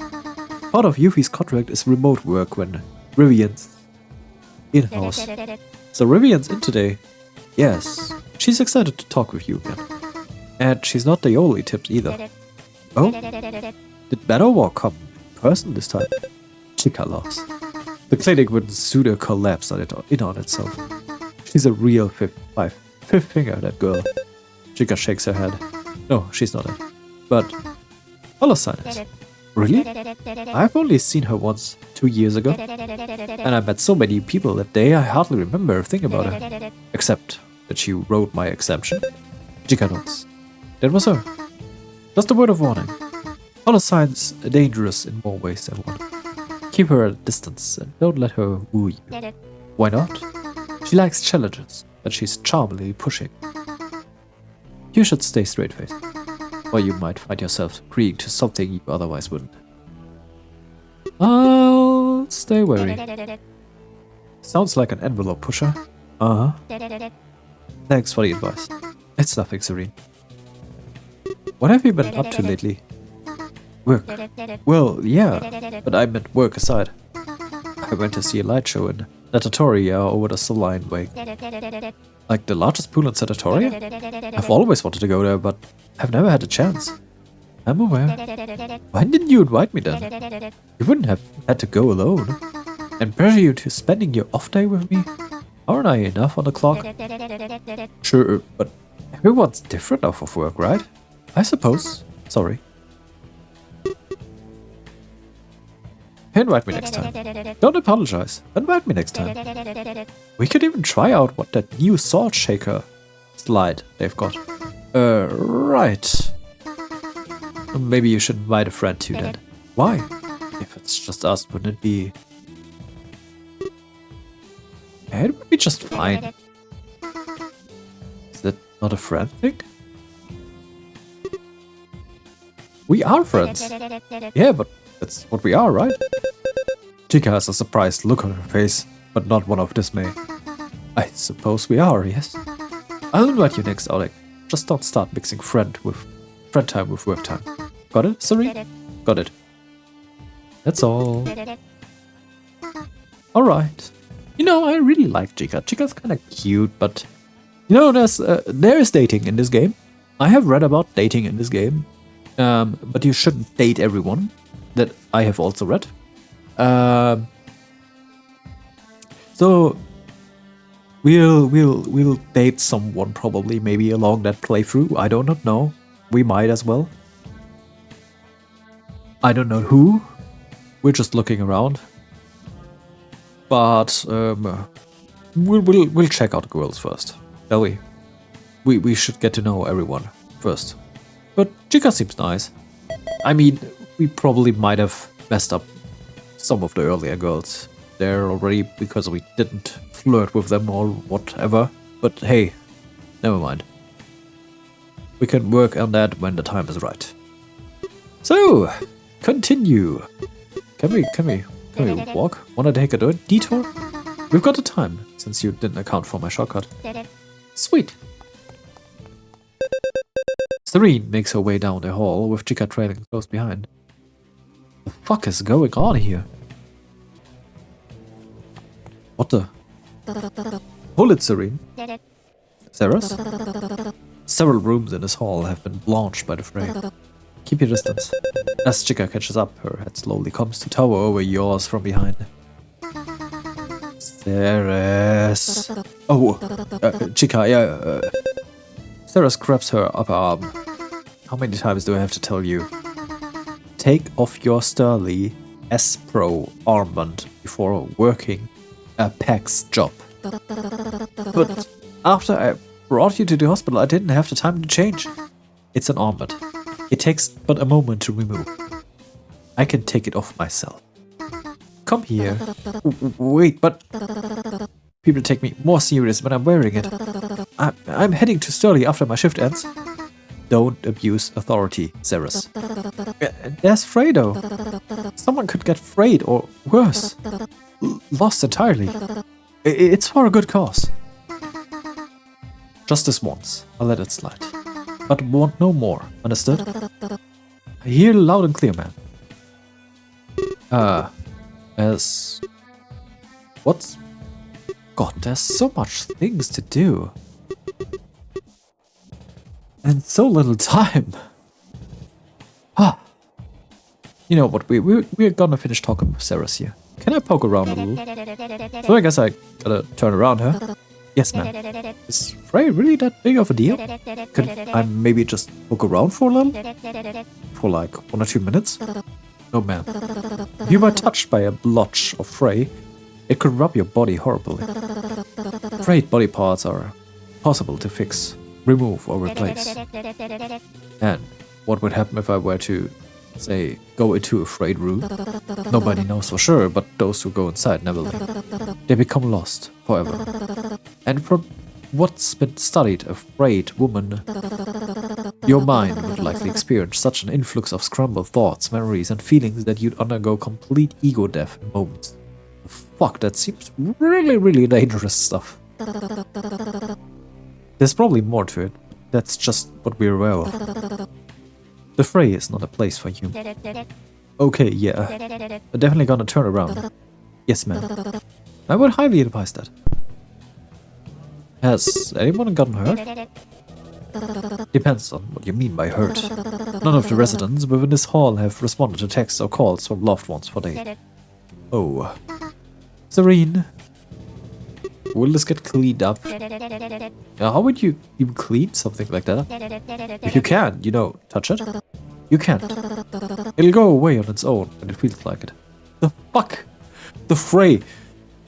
Part of Yuffie's contract is remote work when Rivian's in-house. So Rivian's in today? Yes. She's excited to talk with you again. And she's not the only tips either. Oh? Did Manowar come in person this time? Chica laughs. The clinic would pseudo collapse on itself. She's a real fifth finger, that girl. Chica shakes her head. No, she's not it. But Holocene is. Really? I've only seen her once, 2 years ago. And I met so many people that day I hardly remember a thing about her. Except that she wrote my exemption. Chica nods. That was her. Just a word of warning. Holocene's dangerous in more ways than one. Keep her at a distance and don't let her woo you. Why not? She likes challenges, but she's charmingly pushing. You should stay straight-faced, or you might find yourself agreeing to something you otherwise wouldn't. I'll stay wary. Sounds like an envelope pusher. Uh-huh. Thanks for the advice. It's nothing, Tsurine. What have you been up to lately? Work. Well, yeah, but I meant work aside. I went to see a light show in Sanatoria over the Saline Wake. Like the largest pool in Sanatoria? I've always wanted to go there, but I've never had a chance. I'm aware. Why didn't you invite me then? You wouldn't have had to go alone. And pressure you to spending your off day with me? Aren't I enough on the clock? Sure, but everyone's different off of work, right? I suppose. Sorry. Invite me next time. Don't apologize. Invite me next time. We could even try out what that new salt shaker slide they've got. Right. Maybe you should invite a friend too then. Why? If it's just us, wouldn't it be... It would be just fine. Is that not a friend thing? We are friends. Yeah, but that's what we are, right? Chica has a surprised look on her face, but not one of dismay. I suppose we are, yes. I'll invite you next outing. Just don't start mixing friend time with work time. Got it, Tsurine? Got it. That's all. Alright. You know, I really like Chica. Chica's kinda cute, but... You know, there is dating in this game. I have read about dating in this game. But you shouldn't date everyone. That I have also read. So... We'll date someone probably, maybe along that playthrough. I do not know. We might as well. I don't know who. We're just looking around. But we'll check out girls first, shall we? We should get to know everyone first. But Chica seems nice. I mean, we probably might have messed up some of the earlier girls there already because we didn't flirt with them or whatever. But hey, never mind. We can work on that when the time is right. So, continue. Can we walk? Wanna take a detour? We've got the time, since you didn't account for my shortcut. Sweet. Tsurine makes her way down the hall with Chica trailing close behind. The fuck is going on here? What the? Hold it, Tsurine. Sarah's? Several rooms in this hall have been blanched by the fray. Keep your distance. As Chica catches up, her head slowly comes to tower over yours from behind. Ceres. Oh, Chica, yeah. Ceres grabs her upper arm. How many times do I have to tell you? Take off your Sterling S-Pro armband before working a PAX job. But after I brought you to the hospital, I didn't have the time to change. It's an armband. It takes but a moment to remove. I can take it off myself. Come here. Wait, but... People take me more serious when I'm wearing it. I'm heading to Sterling after my shift ends. Don't abuse authority, Ceres. There's Fredo. Someone could get frayed or worse. Lost entirely. It's for a good cause. Just this once. I'll let it slide. But want no more. Understood? I hear loud and clear, man. What's... God, there's so much things to do. And so little time. Ah. You know what, we're gonna finish talking with Ceres here. Can I poke around a little? So I guess I gotta turn around, huh? Yes, ma'am. Is Frey really that big of a deal? Could I maybe just poke around for a little? For like 1 or 2 minutes? No, ma'am. If you were touched by a blotch of Frey, it could rub your body horribly. Frayed body parts are possible to fix, remove or replace. And what would happen if I were to, say, go into a frayed room? Nobody knows for sure, but those who go inside never leave. They become lost forever. And from what's been studied of frayed woman, your mind would likely experience such an influx of scrambled thoughts, memories, and feelings that you'd undergo complete ego death in moments. Fuck, that seems really, really dangerous stuff. There's probably more to it. That's just what we're aware of. The fray is not a place for you. Okay, yeah. I'm definitely gonna turn around. Yes, ma'am. I would highly advise that. Has anyone gotten hurt? Depends on what you mean by hurt. None of the residents within this hall have responded to texts or calls from loved ones for days. Oh. Tsurine. Will this get cleaned up? How would you even clean something like that? If you can, you know, touch it. You can't. It'll go away on its own when it feels like it. The fuck? The fray.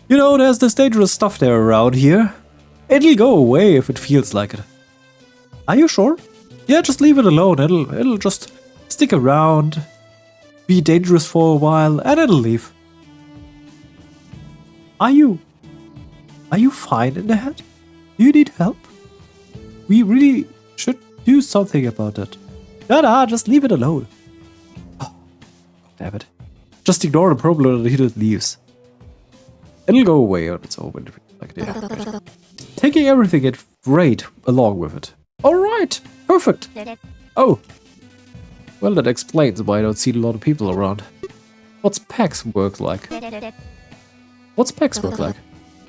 You know, there's this dangerous stuff there around here. It'll go away if it feels like it. Are you sure? Yeah, just leave it alone. It'll just stick around, be dangerous for a while, and it'll leave. Are you fine in the head? Do you need help? We really should do something about it. Nah, just leave it alone. Oh, damn it. Just ignore the problem until it leaves. It'll go away on its own when it feels like it. Yeah, right. Taking everything at rate along with it. Alright, perfect. Oh. Well, that explains why I don't see a lot of people around. What's PAX work like? What's PAX work like?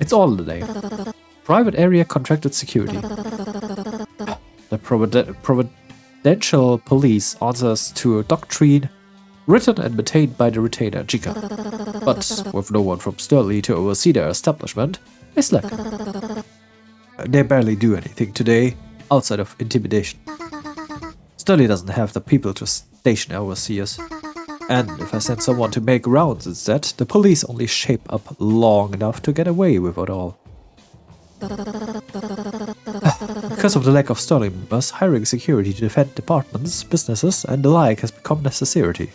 It's all in the name. Private Area Contracted Security. The Providential Police answers to a doctrine written and maintained by the retainer, Chica. But with no one from Sturley to oversee their establishment, they slack. They barely do anything today, outside of intimidation. Sturley doesn't have the people to station overseers. And if I send someone to make rounds instead, the police only shape up long enough to get away with it all. Because of the lack of Sterling members, hiring security to defend departments, businesses, and the like has become necessity.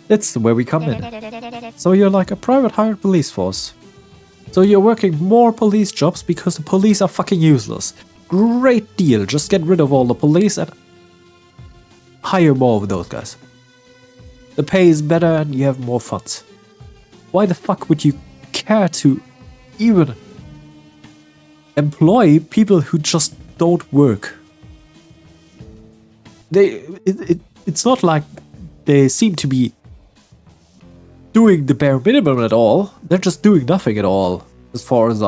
That's where we come in. So you're like a private hired police force. So you're working more police jobs because the police are fucking useless. Great deal, just get rid of all the police and hire more of those guys. The pay is better and you have more funds. Why the fuck would you care to even employ people who just don't work? It's not like they seem to be doing the bare minimum at all. They're just doing nothing at all, as far as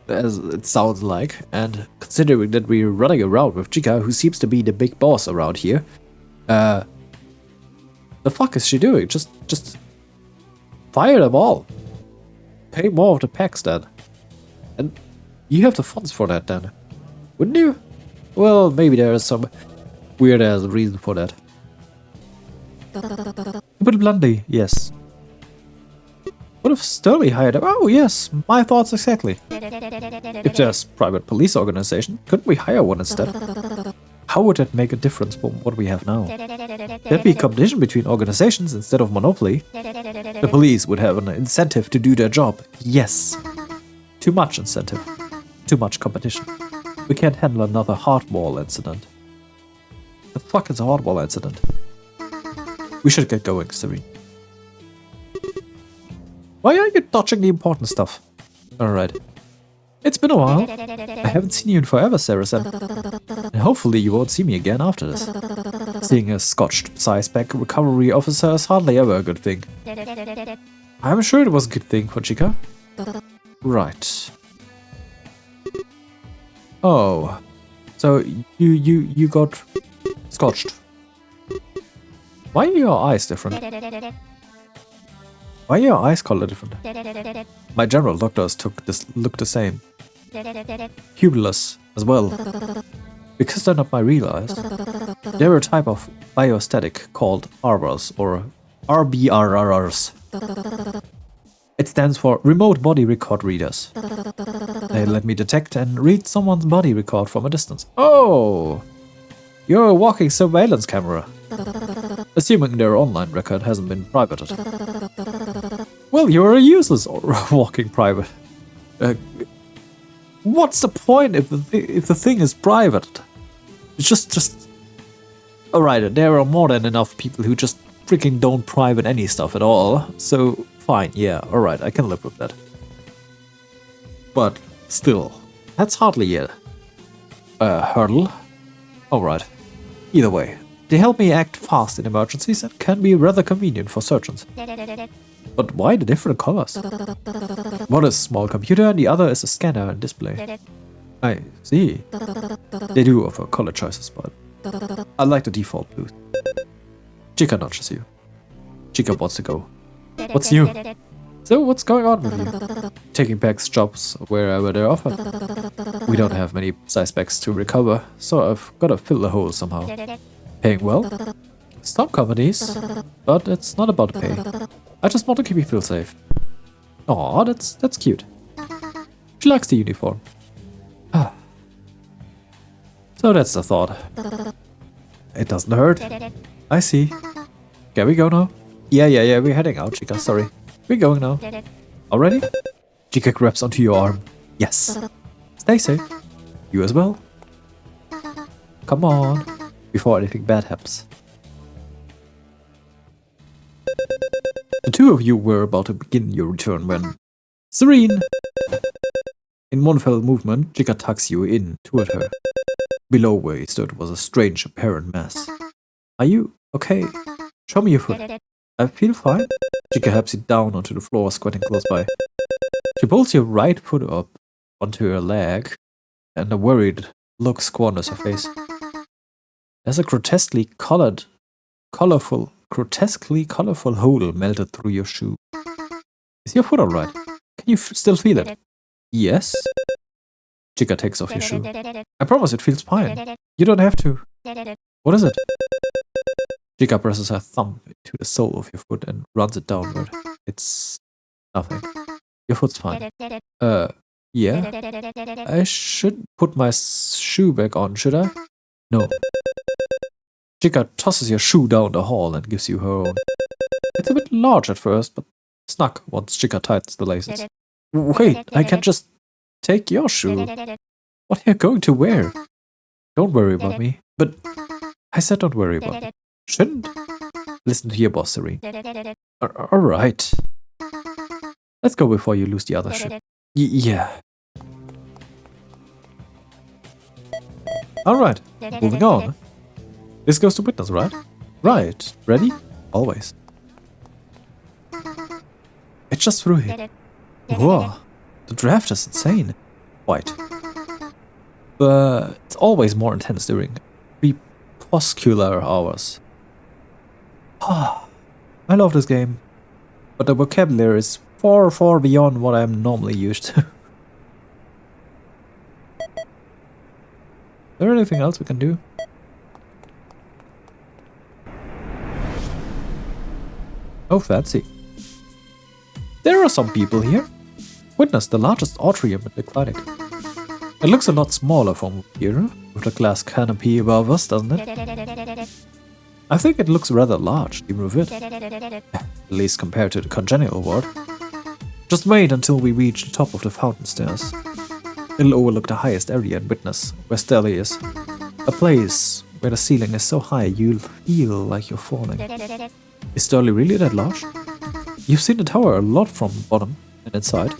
it sounds like. And considering that we're running around with Chica, who seems to be the big boss around here, the fuck is she doing? Just fire them all. Pay more of the packs then. And you have the funds for that then, wouldn't you? Well, maybe there is some weird ass reason for that. But bluntly, yes. What if Sturley hired him? Oh yes, my thoughts exactly. If there's private police organization, couldn't we hire one instead? How would that make a difference from what we have now? There'd be competition between organizations instead of monopoly. The police would have an incentive to do their job. Yes. Too much incentive. Too much competition. We can't handle another hardball incident. The fuck is a hardball incident? We should get going, Tsurine. Why are you dodging the important stuff? Alright. It's been a while. I haven't seen you in forever, Saracen. And hopefully you won't see me again after this. Seeing a scotched size-back recovery officer is hardly ever a good thing. I'm sure it was a good thing for Chica. Right. Oh. So you got scotched. Why are your eyes different? Why are your eyes color different? My general doctors look the same. Pupilless as well. Because they're not my real eyes. They're a type of biostatic called ARBRs or RBRRs. It stands for Remote Body Record Readers. They let me detect and read someone's body record from a distance. Oh! You're a walking surveillance camera. Assuming their online record hasn't been privated. Well, you're a useless walking private. What's the point if the thing is private? It's just... Alright, there are more than enough people who just freaking don't private any stuff at all. So, fine, yeah, alright, I can live with that. But, still, that's hardly a hurdle. Alright. Either way, they help me act fast in emergencies and can be rather convenient for surgeons. But why the different colors? One is a small computer and the other is a scanner and display. I see. They do offer color choices, but I like the default blue. Chica nudges you. Chica wants to go. What's new? So what's going on with you? Taking back jobs wherever they're offered. We don't have many size bags to recover, so I've gotta fill the hole somehow. Paying well? Some companies, but it's not about the pay. I just want to keep you feel safe. Aw, that's cute. She likes the uniform. So that's the thought. It doesn't hurt. I see. Can we go now? Yeah, we're heading out, Chica, sorry. We're going now. Already? Chica grabs onto your arm. Yes. Stay safe. You as well. Come on. Before anything bad happens. The two of you were about to begin your return when... Tsurine! In one fell movement, Chica tucks you in toward her. Below where you stood was a strange apparent mass. Are you okay? Show me your foot. I feel fine. Chica helps you down onto the floor, squatting close by. She pulls your right foot up onto her leg, and a worried look squanders her face. There's a grotesquely colorful hole melted through your shoe. Is your foot alright? Can you still feel it? Yes. Chica takes off your shoe. I promise it feels fine. You don't have to. What is it? Chica presses her thumb into the sole of your foot and runs it downward. It's nothing. Your foot's fine. Yeah? I should put my shoe back on, should I? No. Chica tosses your shoe down the hall and gives you her own. It's a bit large at first, but snug once Chica tightens the laces. Wait, I can just take your shoe. What are you going to wear? Don't worry about me. But I said don't worry about me. Shouldn't? Listen to your boss, Tsurine. Alright. Let's go before you lose the other ship. Yeah. Alright, moving on. This goes to witness, right? Right. Ready? Always. It's just through here. Whoa. The draft is insane. White. But it's always more intense during crepuscular hours. I love this game. But the vocabulary is far, far beyond what I'm normally used to. Is there anything else we can do? Oh, fancy. There are some people here. Witness the largest atrium in the clinic. It looks a lot smaller from here, with a glass canopy above us, doesn't it? I think it looks rather large, even with it. At least compared to the congenital ward. Just wait until we reach the top of the fountain stairs. It'll overlook the highest area in Witness, where Stella is. A place where the ceiling is so high you'll feel like you're falling. Is Sterling really that large? You've seen the tower a lot from bottom and inside,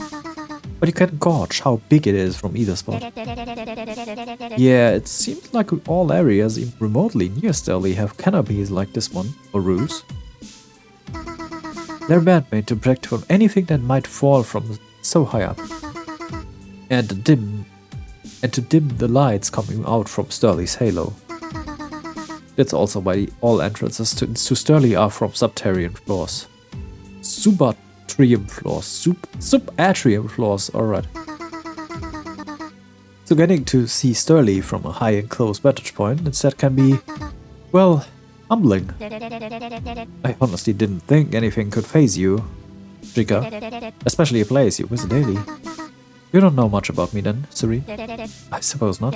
but you can gauge how big it is from either spot. Yeah, it seems like all areas even remotely near Sterling have canopies like this one, or roofs. They're man-made to protect from anything that might fall from so high up. And to dim the lights coming out from Sterling's halo. That's also why all entrances to Sterling are from subterranean floors. Subatrium floors. Subatrium floors, alright. So getting to see Sterling from a high and close vantage point instead can be, well, humbling. I honestly didn't think anything could faze you, Chica. Especially a place you visit daily. You don't know much about me then, Tsurine? I suppose not.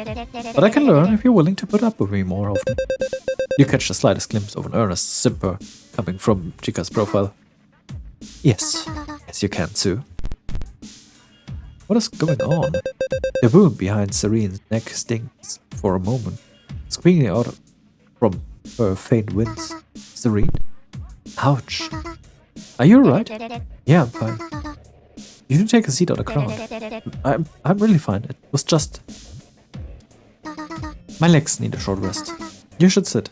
But I can learn if you're willing to put up with me more often. You catch the slightest glimpse of an earnest simper coming from Chica's profile. Yes, you can, Tsu. What is going on? The wound behind Tsurine's neck stings for a moment, squealing out from her faint wince. Tsurine? Ouch. Are you alright? Yeah, I'm fine. You can take a seat on the ground. I'm really fine. It was just... My legs need a short rest. You should sit.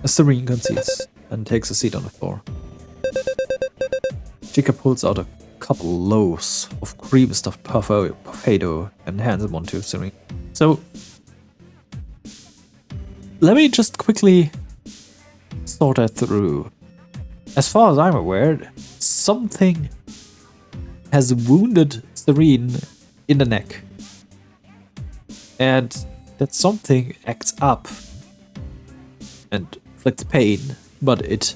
Tsurine concedes and takes a seat on the floor. Chica pulls out a couple loaves of cream-stuffed parfait and hands them on to Tsurine. So, let me just quickly sort that through. As far as I'm aware, something has wounded Tsurine in the neck. And that something acts up and inflicts pain, but it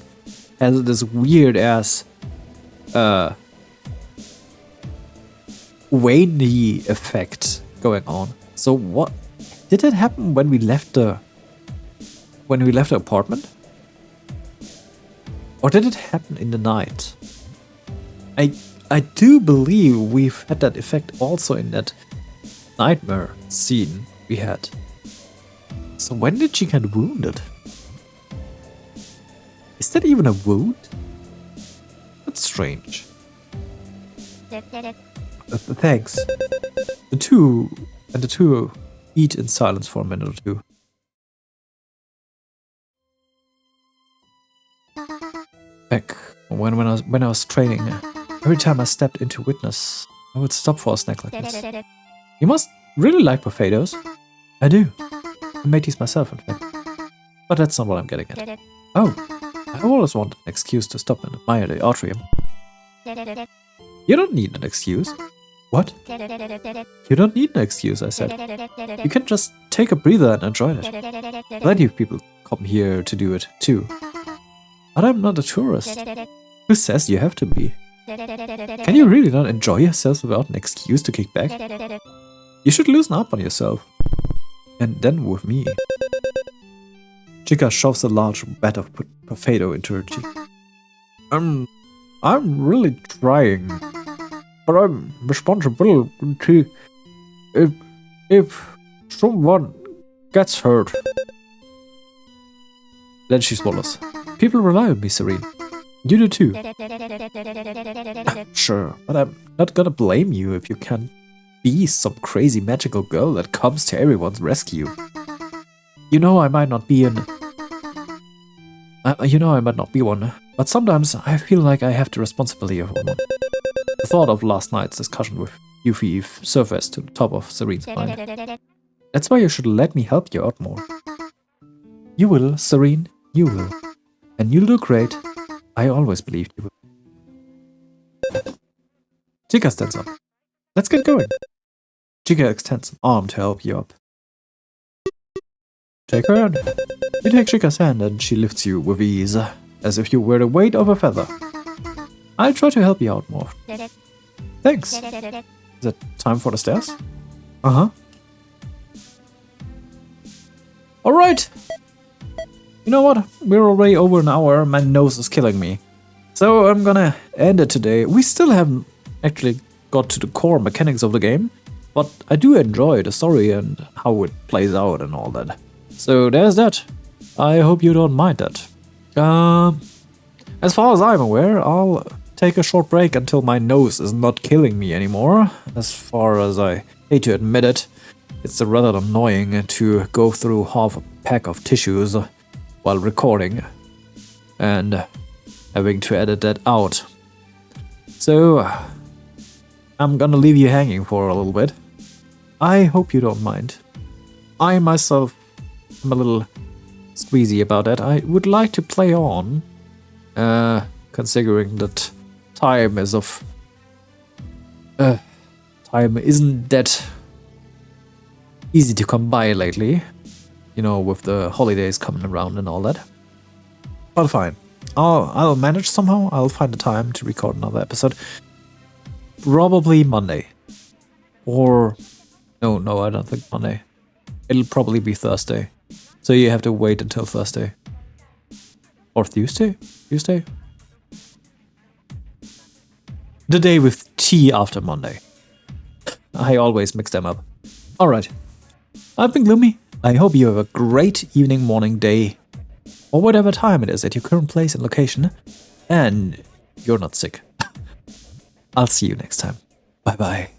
has this weird ass veiny effect going on. So what did that happen when we left the apartment? Or did it happen in the night? I do believe we've had that effect also in that nightmare scene we had. So when did she get wounded? Is that even a wound? That's strange. Thanks. The two eat in silence for a minute or two. Back when I was training, every time I stepped into witness, I would stop for a snack like this. You must really like potatoes. I do. I made these myself, in fact. But that's not what I'm getting at. Oh, I always wanted an excuse to stop and admire the atrium. You don't need an excuse. What? You don't need an excuse, I said. You can just take a breather and enjoy it. Plenty of people come here to do it, too. But I'm not a tourist. Who says you have to be? Can you really not enjoy yourself without an excuse to kick back? You should loosen up on yourself. And then with me. Chica shoves a large bat of potato into her cheek. I'm really trying. But I'm responsible to... If someone gets hurt. Then she swallows. People rely on me, Tsurine. You do too. Sure, but I'm not gonna blame you if you can't be some crazy magical girl that comes to everyone's rescue. You know I might not be one, but sometimes I feel like I have the responsibility of one. The thought of last night's discussion with Yuffie surfaced to the top of Tsurine's mind. That's why you should let me help you out more. You will, Tsurine, you will. And you'll do great. I always believed you would. Chica stands up. Let's get going. Chica extends an arm to help you up. Take her hand. You take Chica's hand and she lifts you with ease, as if you were the weight of a feather. I'll try to help you out more. Thanks. Is it time for the stairs? Uh-huh. Alright. You know what? We're already over an hour. My nose is killing me. So I'm gonna end it today. We still haven't actually got to the core mechanics of the game, but I do enjoy the story and how it plays out and all that. So there's that. I hope you don't mind that. As far as I'm aware, I'll take a short break until my nose is not killing me anymore. As far as I hate to admit it, it's rather annoying to go through half a pack of tissues while recording and having to edit that out. So I'm gonna leave you hanging for a little bit. I hope you don't mind. I myself am a little squeezy about that. I would like to play on, considering that time isn't that easy to come by lately. You know, with the holidays coming around and all that. But fine. I'll manage somehow. I'll find the time to record another episode. Probably Monday. Or... No, I don't think Monday. It'll probably be Thursday. So you have to wait until Thursday. Or Tuesday? Tuesday? The day with tea after Monday. I always mix them up. Alright. I've been Gloomy. I hope you have a great evening, morning, day, or whatever time it is at your current place and location, and you're not sick. I'll see you next time. Bye bye.